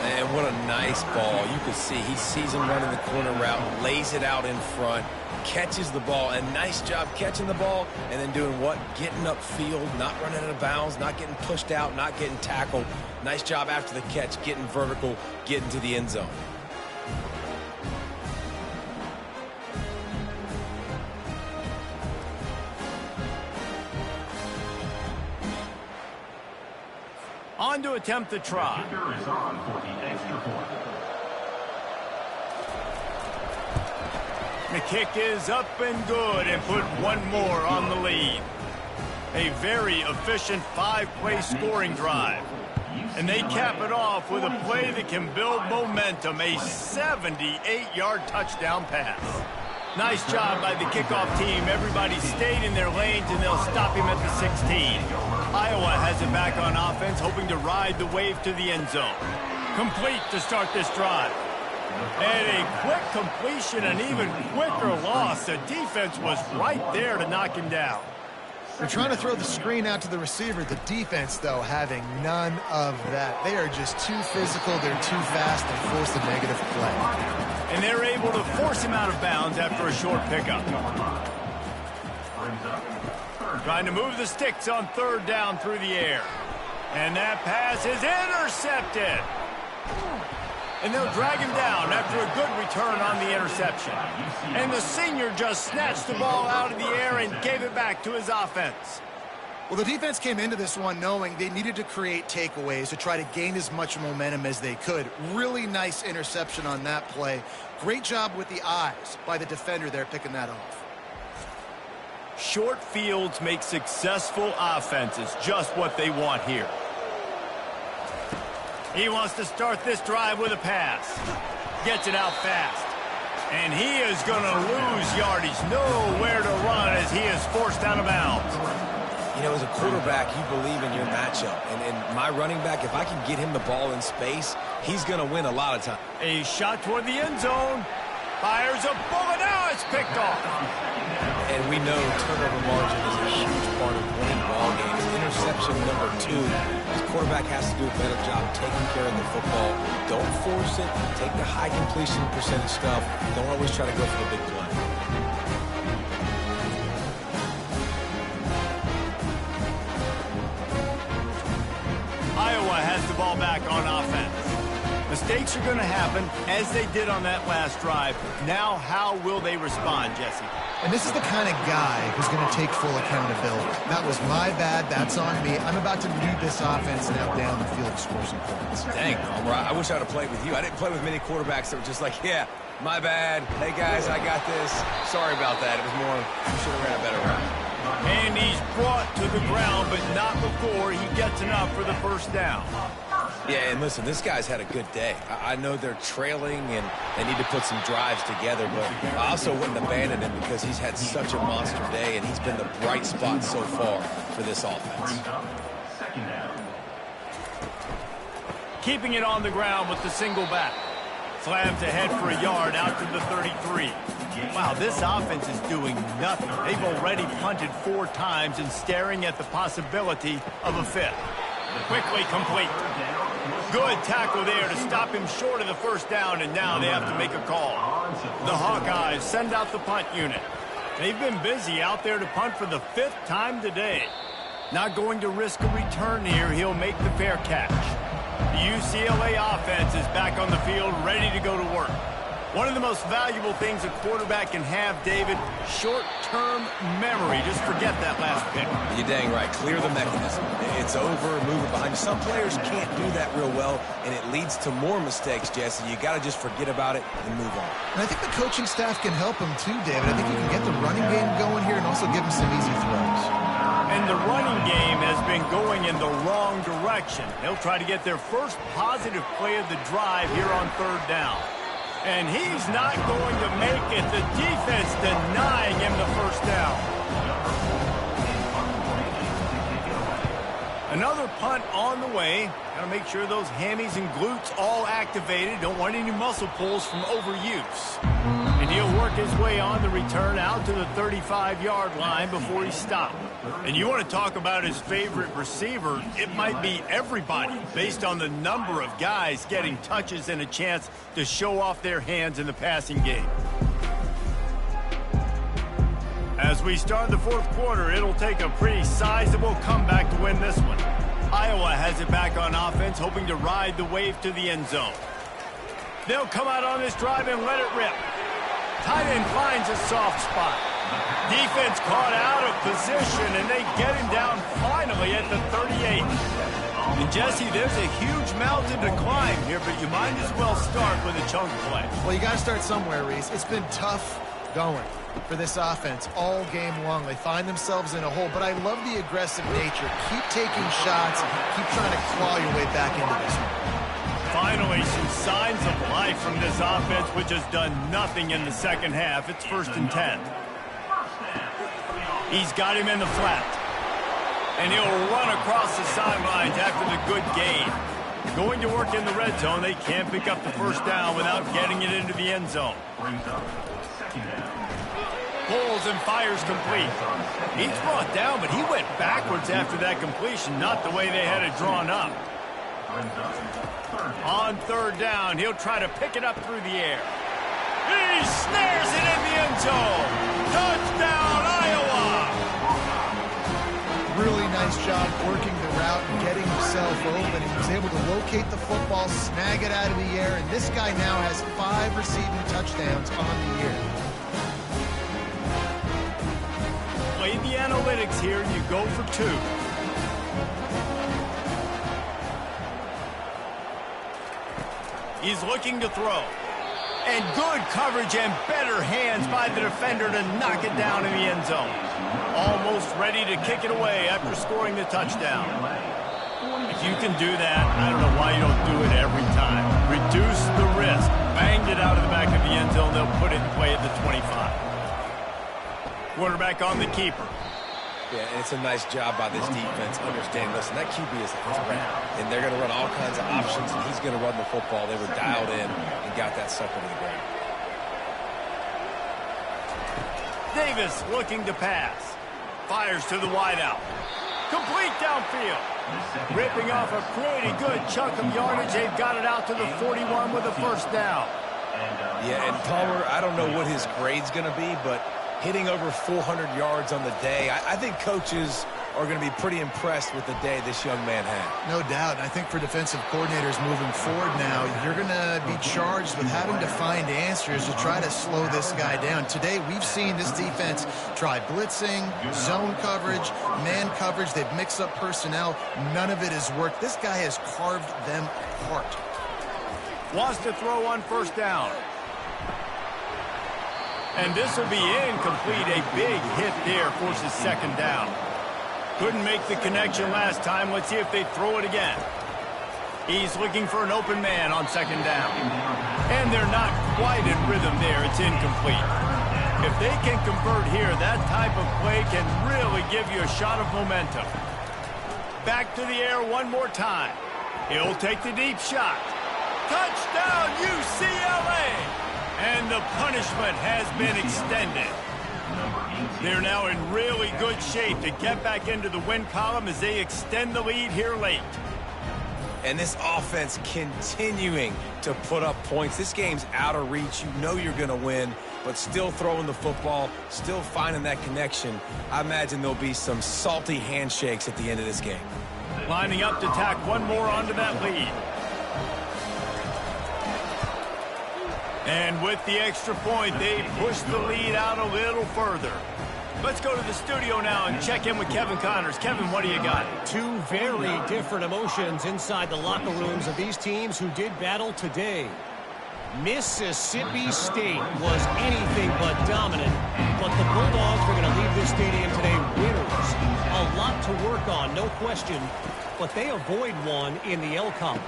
Man, what a nice ball. You can see he sees him running the corner route, lays it out in front, catches the ball, and nice job catching the ball and then doing what? Getting upfield, not running out of bounds, not getting pushed out, not getting tackled. Nice job after the catch, getting vertical, getting to the end zone. On to attempt the try. Kicker is on for the point. The kick is up and good and put one more on the lead. A very efficient 5-play scoring drive. And they cap it off with a play that can build momentum, a 78-yard touchdown pass. Nice job by the kickoff team. Everybody stayed in their lanes, and they'll stop him at the 16. Iowa has it back on offense, hoping to ride the wave to the end zone. Complete to start this drive. And a quick completion, an even quicker loss. The defense was right there to knock him down. They're trying to throw the screen out to the receiver. The defense, though, having none of that. They are just too physical. They're too fast. They force a negative play. And they're able to force him out of bounds after a short pickup. Trying to move the sticks on third down through the air. And that pass is intercepted. And they'll drag him down after a good return on the interception. And the senior just snatched the ball out of the air and gave it back to his offense. Well, the defense came into this one knowing they needed to create takeaways to try to gain as much momentum as they could. Really nice interception on that play. Great job with the eyes by the defender there picking that off. Short fields make successful offenses just what they want here. He wants to start this drive with a pass. Gets it out fast. And he is going to lose yardage. Nowhere to run as he is forced out of bounds. You know, as a quarterback, you believe in your matchup. And my running back, if I can get him the ball in space, he's going to win a lot of time. A shot toward the end zone. Fires a bullet. Now it's picked off. And we know turnover margin is a huge part of winning ball games. Interception number 2. The quarterback has to do a better job taking care of the football. Don't force it. Take the high completion percentage stuff. Don't always try to go for the big play. Iowa has the ball back on offense. Mistakes are going to happen, as they did on that last drive. Now, how will they respond, Jesse? And this is the kind of guy who's going to take full accountability. That was my bad. That's on me. I'm about to lead this offense now down the field to score some points. Dang, Homer, I wish I would have played with you. I didn't play with many quarterbacks that were just like, yeah, my bad. Hey, guys, I got this. Sorry about that. It was more, you should have ran a better route. And he's brought to the ground, but not before he gets enough for the first down. Yeah, and listen, this guy's had a good day. I know they're trailing and they need to put some drives together, but I also wouldn't abandon him because he's had such a monster day and he's been the bright spot so far for this offense. Keeping it on the ground with the single back. Slams ahead for a yard out to the 33. Wow, this offense is doing nothing. They've already punted 4 times and staring at the possibility of a 5th. Quickly complete. Good tackle there to stop him short of the first down, and now they have to make a call. The Hawkeyes send out the punt unit. They've been busy out there to punt for the 5th time today. Not going to risk a return here. He'll make the fair catch. The UCLA offense is back on the field, ready to go to work. One of the most valuable things a quarterback can have, David, short-term memory. Just forget that last pick. You're dang right. Clear the mechanism. It's over, move it behind you. Some players can't do that real well, and it leads to more mistakes, Jesse. You got to just forget about it and move on. And I think the coaching staff can help him too, David. I think you can get the running game going here and also give him some easy throws. And the running game has been going in the wrong direction. They'll try to get their first positive play of the drive here on 3rd down. And he's not going to make it. The defense denying him the first down. Another punt on the way. Got to make sure those hammies and glutes all activated. Don't want any muscle pulls from overuse. And he'll work his way on the return out to the 35-yard line before he stopped. And you want to talk about his favorite receiver, it might be everybody based on the number of guys getting touches and a chance to show off their hands in the passing game. As we start the 4th quarter, it'll take a pretty sizable comeback to win this one. Iowa has it back on offense, hoping to ride the wave to the end zone. They'll come out on this drive and let it rip. Tight end finds a soft spot. Defense caught out of position, and they get him down finally at the 38. And Jesse, there's a huge mountain to climb here, but you might as well start with a chunk play. Well, you got to start somewhere, Reese. It's been tough going for this offense all game long. They find themselves in a hole, but I love the aggressive nature. Keep taking shots, keep trying to claw your way back into this one. Finally, some signs of life from this offense, which has done nothing in the second half. It's 1st and 10. He's got him in the flat. And he'll run across the sidelines after the good gain. Going to work in the red zone, they can't pick up the first down without getting it into the end zone. Pulls and fires complete. He's brought down, but he went backwards after that completion, not the way they had it drawn up. On 3rd down, he'll try to pick it up through the air. He snares it in the end zone. Touchdown, Iowa! Really nice job working the route and getting himself open. He was able to locate the football, snag it out of the air, and this guy now has 5 receiving touchdowns on the year. Play the analytics here, and you go for 2. He's looking to throw. And good coverage and better hands by the defender to knock it down in the end zone. Almost ready to kick it away after scoring the touchdown. If you can do that, I don't know why you don't do it every time. Reduce the risk. Banged it out of the back of the end zone. They'll put it in play at the 25. Quarterback on the keeper. Yeah, and it's a nice job by this defense understanding, listen, that QB is a threat, and they're going to run all kinds of options, and he's going to run the football. They were dialed in and got that sucker to the ground. Davis looking to pass. Fires to the wideout. Complete downfield. Ripping off a pretty good chunk of yardage. They've got it out to the 41 with a first down. Yeah, and Palmer, I don't know what his grade's going to be, but hitting over 400 yards on the day, I think coaches are going to be pretty impressed with the day this young man had. No doubt. And I think for defensive coordinators moving forward now, you're going to be charged with having to find answers to try to slow this guy down. Today, we've seen this defense try blitzing, zone coverage, man coverage. They've mixed up personnel. None of it has worked. This guy has carved them apart. Wants to throw on first down. And this will be incomplete. A big hit there forces second down. Couldn't make the connection last time. Let's see if they throw it again. He's looking for an open man on second down. And they're not quite in rhythm there. It's incomplete. If they can convert here, that type of play can really give you a shot of momentum. Back to the air one more time. He'll take the deep shot. Touchdown, UCLA! And the punishment has been extended. They're now in really good shape to get back into the win column as they extend the lead here late. And this offense continuing to put up points. This game's out of reach. You know you're going to win, but still throwing the football, still finding that connection. I imagine there'll be some salty handshakes at the end of this game. Lining up to tack one more onto that lead. And with the extra point, they push the lead out a little further. Let's go to the studio now and check in with Kevin Connors. Kevin, what do you got? Two very different emotions inside the locker rooms of these teams who did battle today. Mississippi State was anything but dominant, but the Bulldogs are going to leave this stadium today winners. A lot to work on, no question, but they avoid one in the L Cup.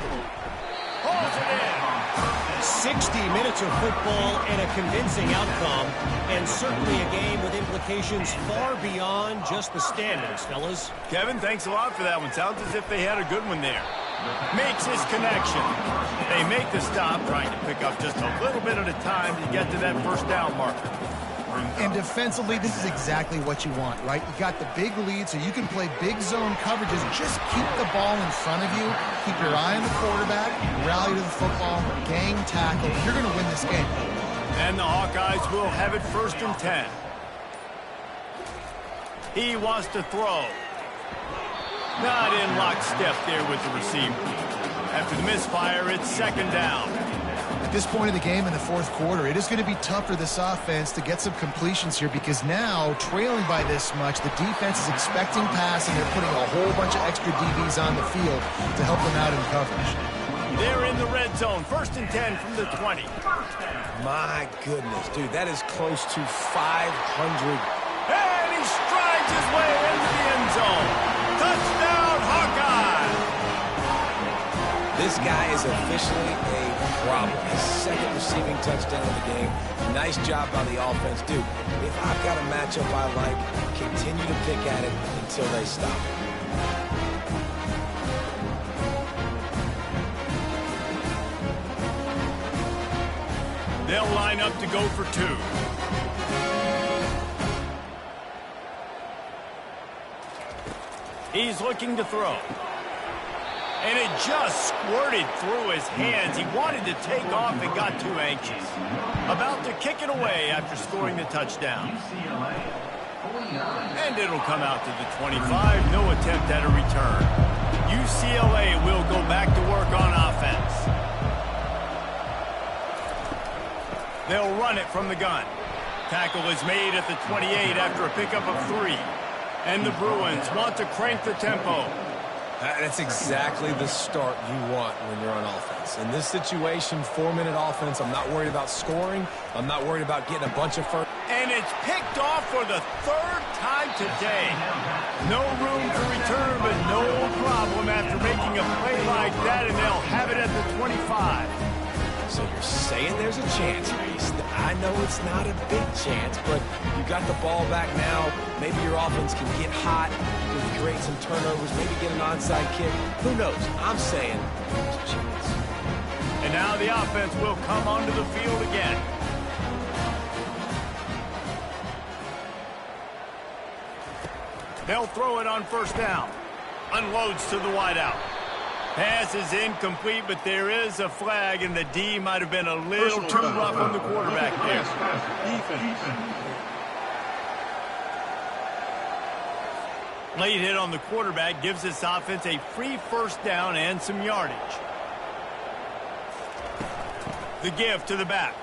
60 minutes of football and a convincing outcome, and certainly a game with implications far beyond just the standings, fellas. Kevin, thanks a lot for that one. Sounds as if they had a good one there. Makes his connection. They make the stop, trying to pick up just a little bit at a time to get to that first down marker. And defensively, this is exactly what you want, right? You got the big lead, so you can play big zone coverages. Just keep the ball in front of you. Keep your eye on the quarterback. Rally to the football. Gang tackle. You're going to win this game. And the Hawkeyes will have it 1st and 10. He wants to throw. Not in lockstep there with the receiver. After the misfire, it's second down. at this point of the game in the fourth quarter, it is going to be tough for this offense to get some completions here because now, trailing by this much, the defense is expecting pass and they're putting a whole bunch of extra DBs on the field to help them out in coverage. They're in the red zone. 1st and 10 from the 20. My goodness, dude, that is close to 500. And he strides his way into the end zone. Touchdown, Hawkeye! This guy is officially a problem. His 2nd receiving touchdown of the game. Nice job by the offense. Dude, if I've got a matchup I like, continue to pick at it until they stop. They'll line up to go for 2. He's looking to throw. And it just squirted through his hands. He wanted to take off and got too anxious. About to kick it away after scoring the touchdown. And it'll come out to the 25. No attempt at a return. UCLA will go back to work on offense. They'll run it from the gun. Tackle is made at the 28 after a pickup of 3. And the Bruins want to crank the tempo. That's exactly the start you want when you're on offense. In this situation, 4-minute offense, I'm not worried about scoring. I'm not worried about getting a bunch of first. And it's picked off for the 3rd time today. No room to return, but no problem after making a play like that, and they'll have it at the 25. So you're saying there's a chance, Reese. I know it's not a big chance, but you got the ball back now. Maybe your offense can get hot. You can create some turnovers, maybe get an onside kick. Who knows? I'm saying there's a chance. And now the offense will come onto the field again. They'll throw it on 1st down. Unloads to the wideout. Pass is incomplete, but there is a flag, and the D might have been a little too rough on the quarterback there. Late hit on the quarterback gives this offense a free 1st down and some yardage. The give to the back.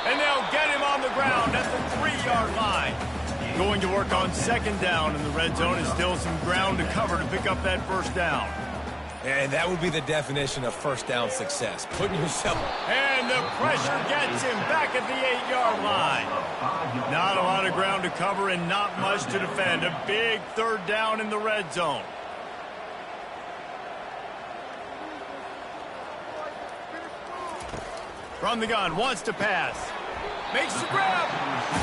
And they'll get him on the ground at the 3-yard line. Going to work on 2nd down, and the red zone is still some ground to cover to pick up that 1st down. And that would be the definition of 1st down success. Putting yourself... And the pressure gets him back at the 8-yard line. Not a lot of ground to cover and not much to defend. A big 3rd down in the red zone. From the gun, wants to pass. Makes the grab.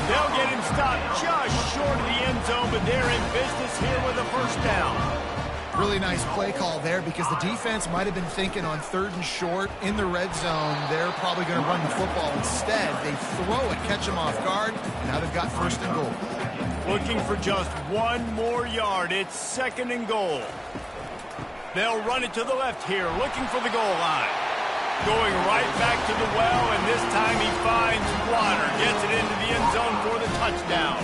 They'll get him stopped just short of the end zone, but they're in business here with a 1st down. Really nice play call there because the defense might have been thinking on 3rd and short in the red zone. They're probably going to run the football instead. They throw it, catch them off guard. Now they've got 1st and goal. Looking for just 1 more yard. It's 2nd and goal. They'll run it to the left here, looking for the goal line. Going right back to the well, and this time he finds water. Gets it into the end zone for the touchdown.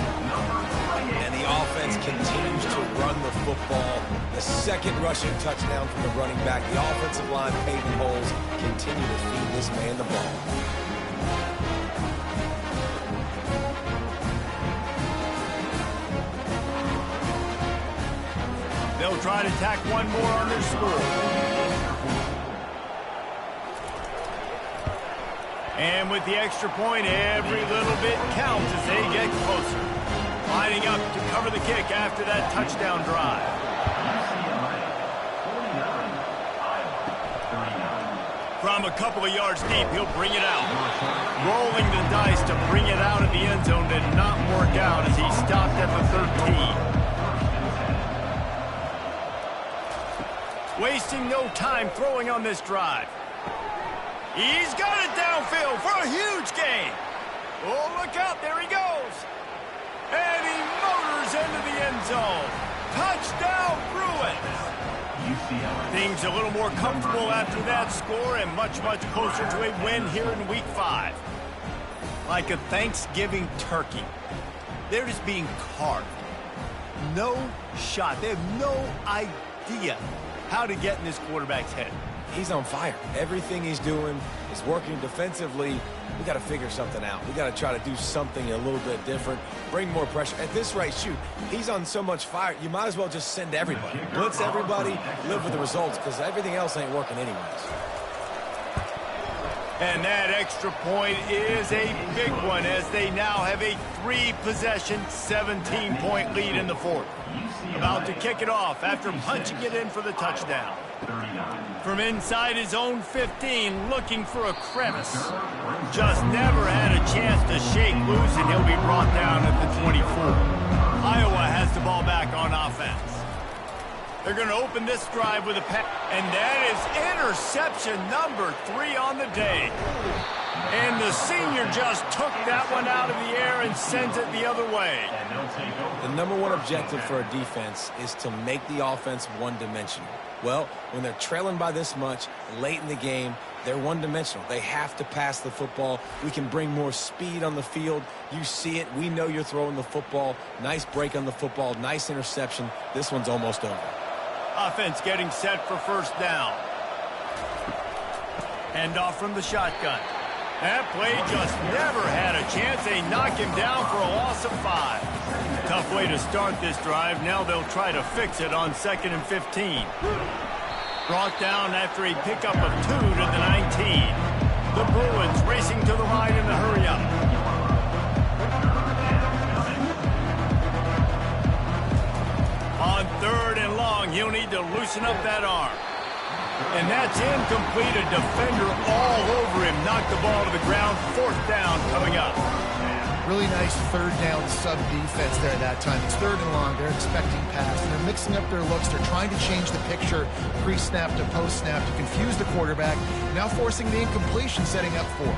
And the offense continues to run the football. The 2nd rushing touchdown from the running back. The offensive line paving holes. Continue to feed this man the ball. They'll try to tack 1 more on their score. And with the extra point, every little bit counts as they get closer. Lining up to cover the kick after that touchdown drive. From a couple of yards deep, he'll bring it out. Rolling the dice to bring it out of the end zone did not work out as he stopped at the 13. Wasting no time throwing on this drive. He's got it downfield for a huge gain. Oh, look out. There he goes. And he motors into the end zone. Touchdown, Bruins. Things a little more comfortable after that score and much, much closer to a win here in Week 5. Like a Thanksgiving turkey. They're just being carved. No shot. They have no idea how to get in this quarterback's head. he's on fire. Everything he's doing is working defensively. We got to figure something out. We got to try to do something a little bit different, bring more pressure. At this rate, shoot, he's on so much fire, you might as well just send everybody. Blitz everybody, live with the results, because everything else ain't working anyways. And that extra point is a big one as they now have a 3-possession, 17-point lead in the fourth. About to kick it off after punching it in for the touchdown. From inside his own 15, looking for a crevice. Just never had a chance to shake loose, and he'll be brought down at the 24. Iowa has the ball back on offense. They're going to open this drive with a pass, and that is interception number 3 on the day. And the senior just took that one out of the air and sends it the other way. The number one objective for a defense is to make the offense one-dimensional. Well, when they're trailing by this much late in the game, they're one-dimensional. They have to pass the football. We can bring more speed on the field. You see it. We know you're throwing the football. Nice break on the football. Nice interception. This one's almost over. Offense getting set for first down. Hand off from the shotgun. That play just never had a chance. They knock him down for a loss of 5. Tough way to start this drive. Now they'll try to fix it on 2nd and 15. Brought down after a pickup of 2 to the 19. The Bruins racing to the line in the hurry-up. On 3rd and long, he'll need to loosen up that arm. And that's incomplete. A defender all over him. Knocked the ball to the ground. 4th down coming up. Really nice 3rd down sub-defense there that time. It's 3rd and long. They're expecting pass. And they're mixing up their looks. They're trying to change the picture pre-snap to post-snap to confuse the quarterback. Now forcing the incompletion, setting up 4th.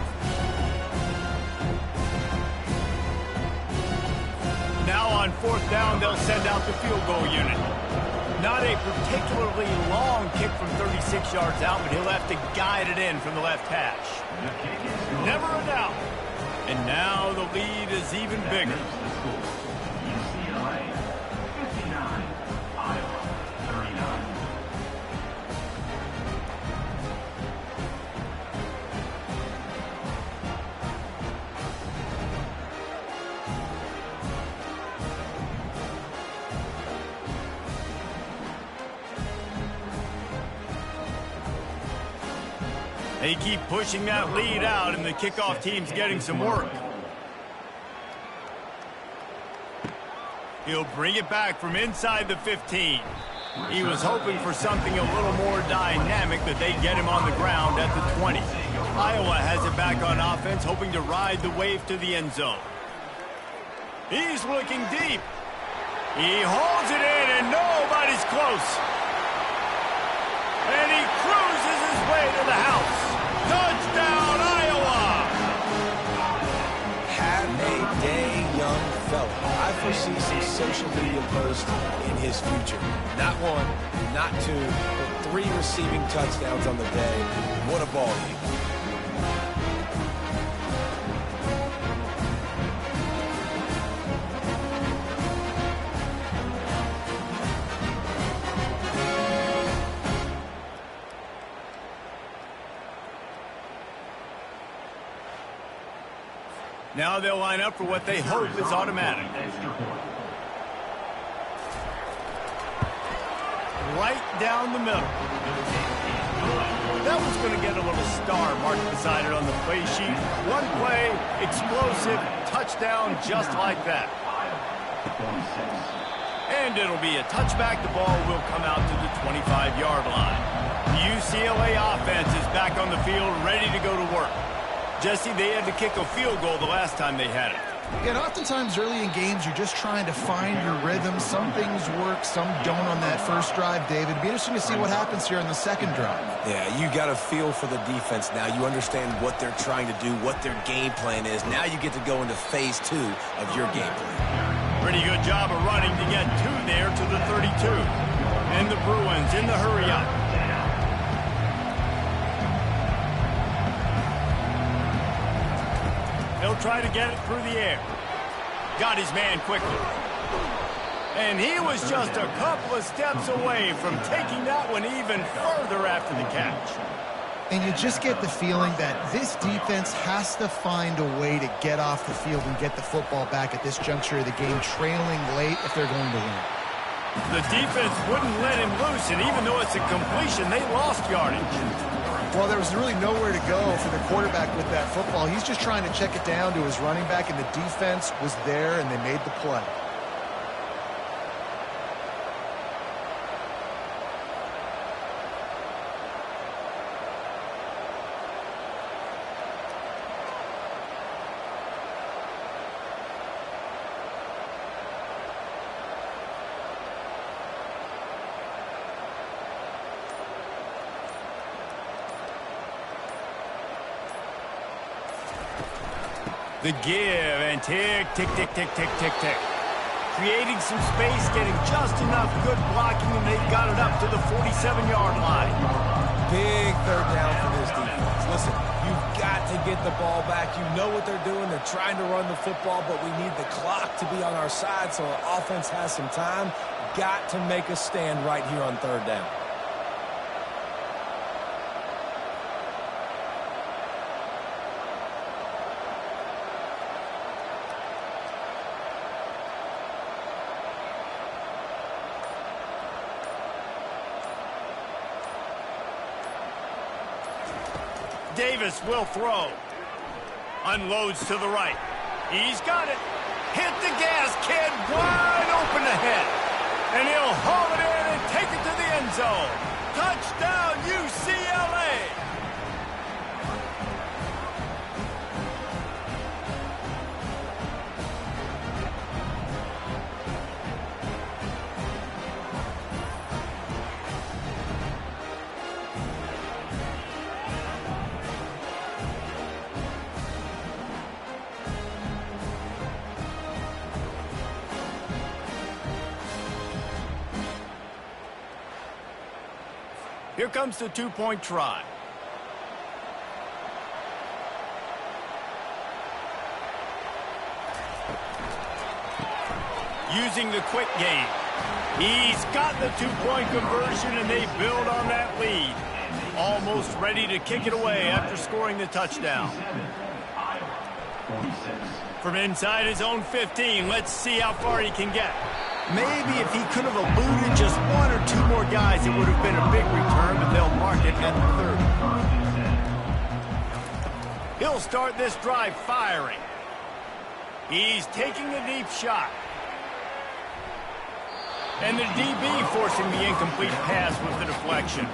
Now on 4th down, they'll send out the field goal unit. Not a particularly long kick from 36 yards out, but he'll have to guide it in from the left hash. Never a doubt. And now the lead is even bigger. UCLA 59, Iowa 39. They keep pushing that lead out, and the kickoff team's getting some work. He'll bring it back from inside the 15. He was hoping for something a little more dynamic, but they get him on the ground at the 20. Iowa has it back on offense, hoping to ride the wave to the end zone. He's looking deep. He holds it in, and nobody's close. And he cruises his way to the house. Touchdown, Iowa! Have a day, young fella. I foresee some social media posts in his future. Not 1, not 2, but 3 receiving touchdowns on the day. What a ball game. Now they'll line up for what they hope is automatic. Right down the middle. That one's going to get a little star marked beside it on the play sheet. One play, explosive, touchdown just like that. And it'll be a touchback. The ball will come out to the 25-yard line. The UCLA offense is back on the field, ready to go to work. Jesse, they had to kick a field goal the last time they had it. And oftentimes early in games, you're just trying to find your rhythm. Some things work, some don't on that first drive, David. It'd be interesting to see what happens here in the second drive. Yeah, you got a feel for the defense now. You understand what they're trying to do, what their game plan is. Now you get to go into phase 2 of your game plan. Pretty good job of running to get 2 there to the 32. And the Bruins in the hurry-up. He'll try to get it through the air. Got his man quickly. And he was just a couple of steps away from taking that one even further after the catch. And you just get the feeling that this defense has to find a way to get off the field and get the football back at this juncture of the game, trailing late if they're going to win. The defense wouldn't let him loose, and even though it's a completion, they lost yardage. Well, there was really nowhere to go for the quarterback with that football. He's just trying to check it down to his running back, and the defense was there, and they made the play. The give and tick, tick, tick, tick, tick, tick, tick. Creating some space, getting just enough good blocking, and they got it up to the 47-yard line. Big third down for this defense. Listen, you've got to get the ball back. You know what they're doing. They're trying to run the football, but we need the clock to be on our side so our offense has some time. Got to make a stand right here on third down. Davis will throw. Unloads to the right. He's got it. Hit the gas, kid. Wide open ahead. And he'll haul it in and take it to the end zone. Touchdown, UCLA. Here comes the two-point try. Using the quick game. He's got the two-point conversion, and they build on that lead. Almost ready to kick it away after scoring the touchdown. From inside his own 15, let's see how far he can get. Maybe if he could have eluded just one or two more guys, it would have been a big return, but they'll mark it at the 30. He'll start this drive firing. He's taking a deep shot. And the DB forcing the incomplete pass with the deflection.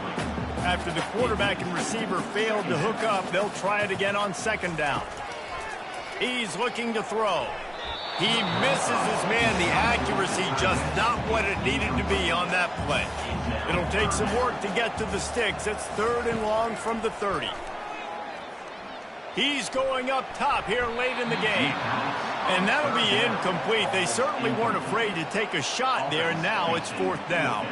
After the quarterback and receiver failed to hook up, they'll try it again on second down. He's looking to throw. He misses his man. The accuracy just not what it needed to be on that play. It'll take some work to get to the sticks. It's third and long from the 30. He's going up top here late in the game. And that'll be incomplete. They certainly weren't afraid to take a shot there. Now it's fourth down.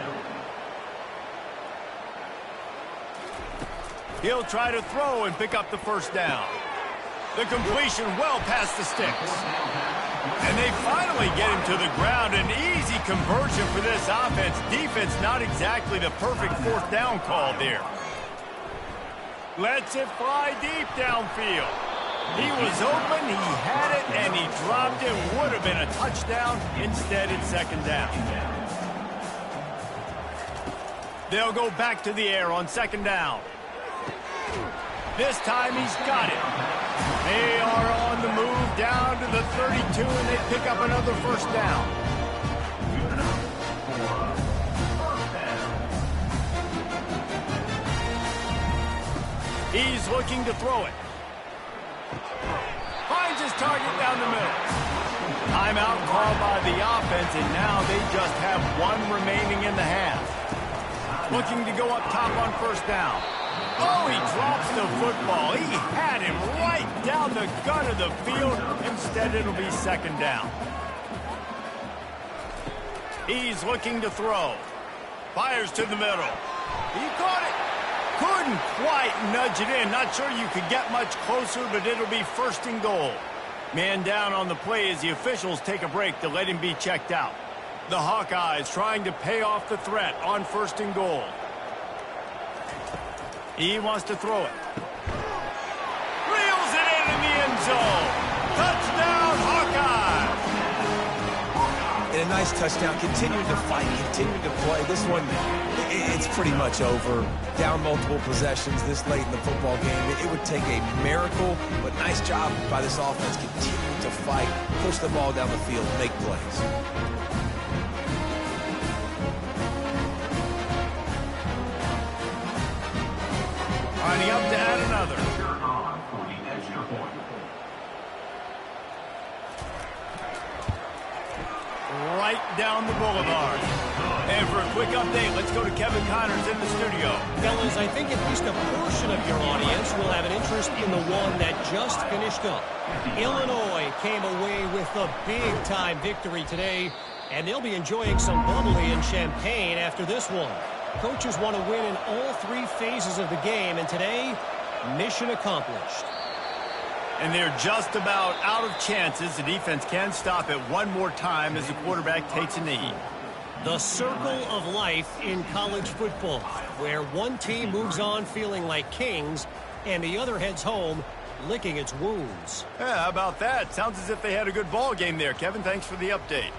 He'll try to throw and pick up the first down. The completion well past the sticks. And they finally get him to the ground. An easy conversion for this offense. Defense not exactly the perfect fourth down call there. Lets it fly deep downfield. He was open, he had it, and he dropped it. Would have been a touchdown. Instead, it's second down. They'll go back to the air on second down. This time he's got it. They are on the move down to the 32, and they pick up another first down. He's looking to throw it. Finds his target down the middle. Timeout called by the offense, and now they just have one remaining in the half. Looking to go up top on first down. Oh, he drops the football. He had him right down the gut of the field. Instead, it'll be second down. He's looking to throw. Fires to the middle. He caught it. Couldn't quite nudge it in. Not sure you could get much closer, but it'll be first and goal. Man down on the play as the officials take a break to let him be checked out. The Hawkeyes trying to pay off the threat on 1st and goal. He wants to throw it. Reels it in the end zone. Touchdown, Hawkeye! And a nice touchdown. Continuing to fight, continuing to play. This one, it's pretty much over. Down multiple possessions this late in the football game. It would take a miracle, but nice job by this offense. Continuing to fight, push the ball down the field, make plays. Lining up to add another. On for the extra point. Right down the boulevard. And for a quick update, let's go to Kevin Connors in the studio. Fellas, I think at least a portion of your audience will have an interest in the one that just finished up. Illinois came away with a big-time victory today, and they'll be enjoying some bubbly and champagne after this one. Coaches want to win in all 3 phases of the game, and today, mission accomplished. And they're just about out of chances. The defense can stop it one more time as the quarterback takes a knee. The circle of life in college football, where one team moves on feeling like kings, and the other heads home licking its wounds. Yeah, how about that? Sounds as if they had a good ball game there. Kevin, thanks for the update.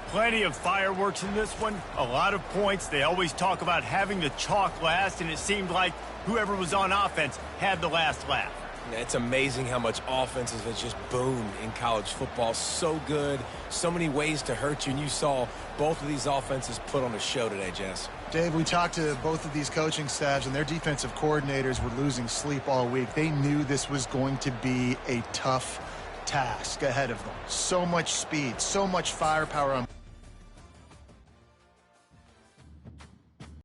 Plenty of fireworks in this one, a lot of points. They always talk about having the chalk last, and it seemed like whoever was on offense had the last laugh. It's amazing how much offenses have just boomed in college football. So good, so many ways to hurt you, and you saw both of these offenses put on a show today, Jess. Dave, we talked to both of these coaching staffs, and their defensive coordinators were losing sleep all week. They knew this was going to be a tough task ahead of them. So much speed, so much firepower on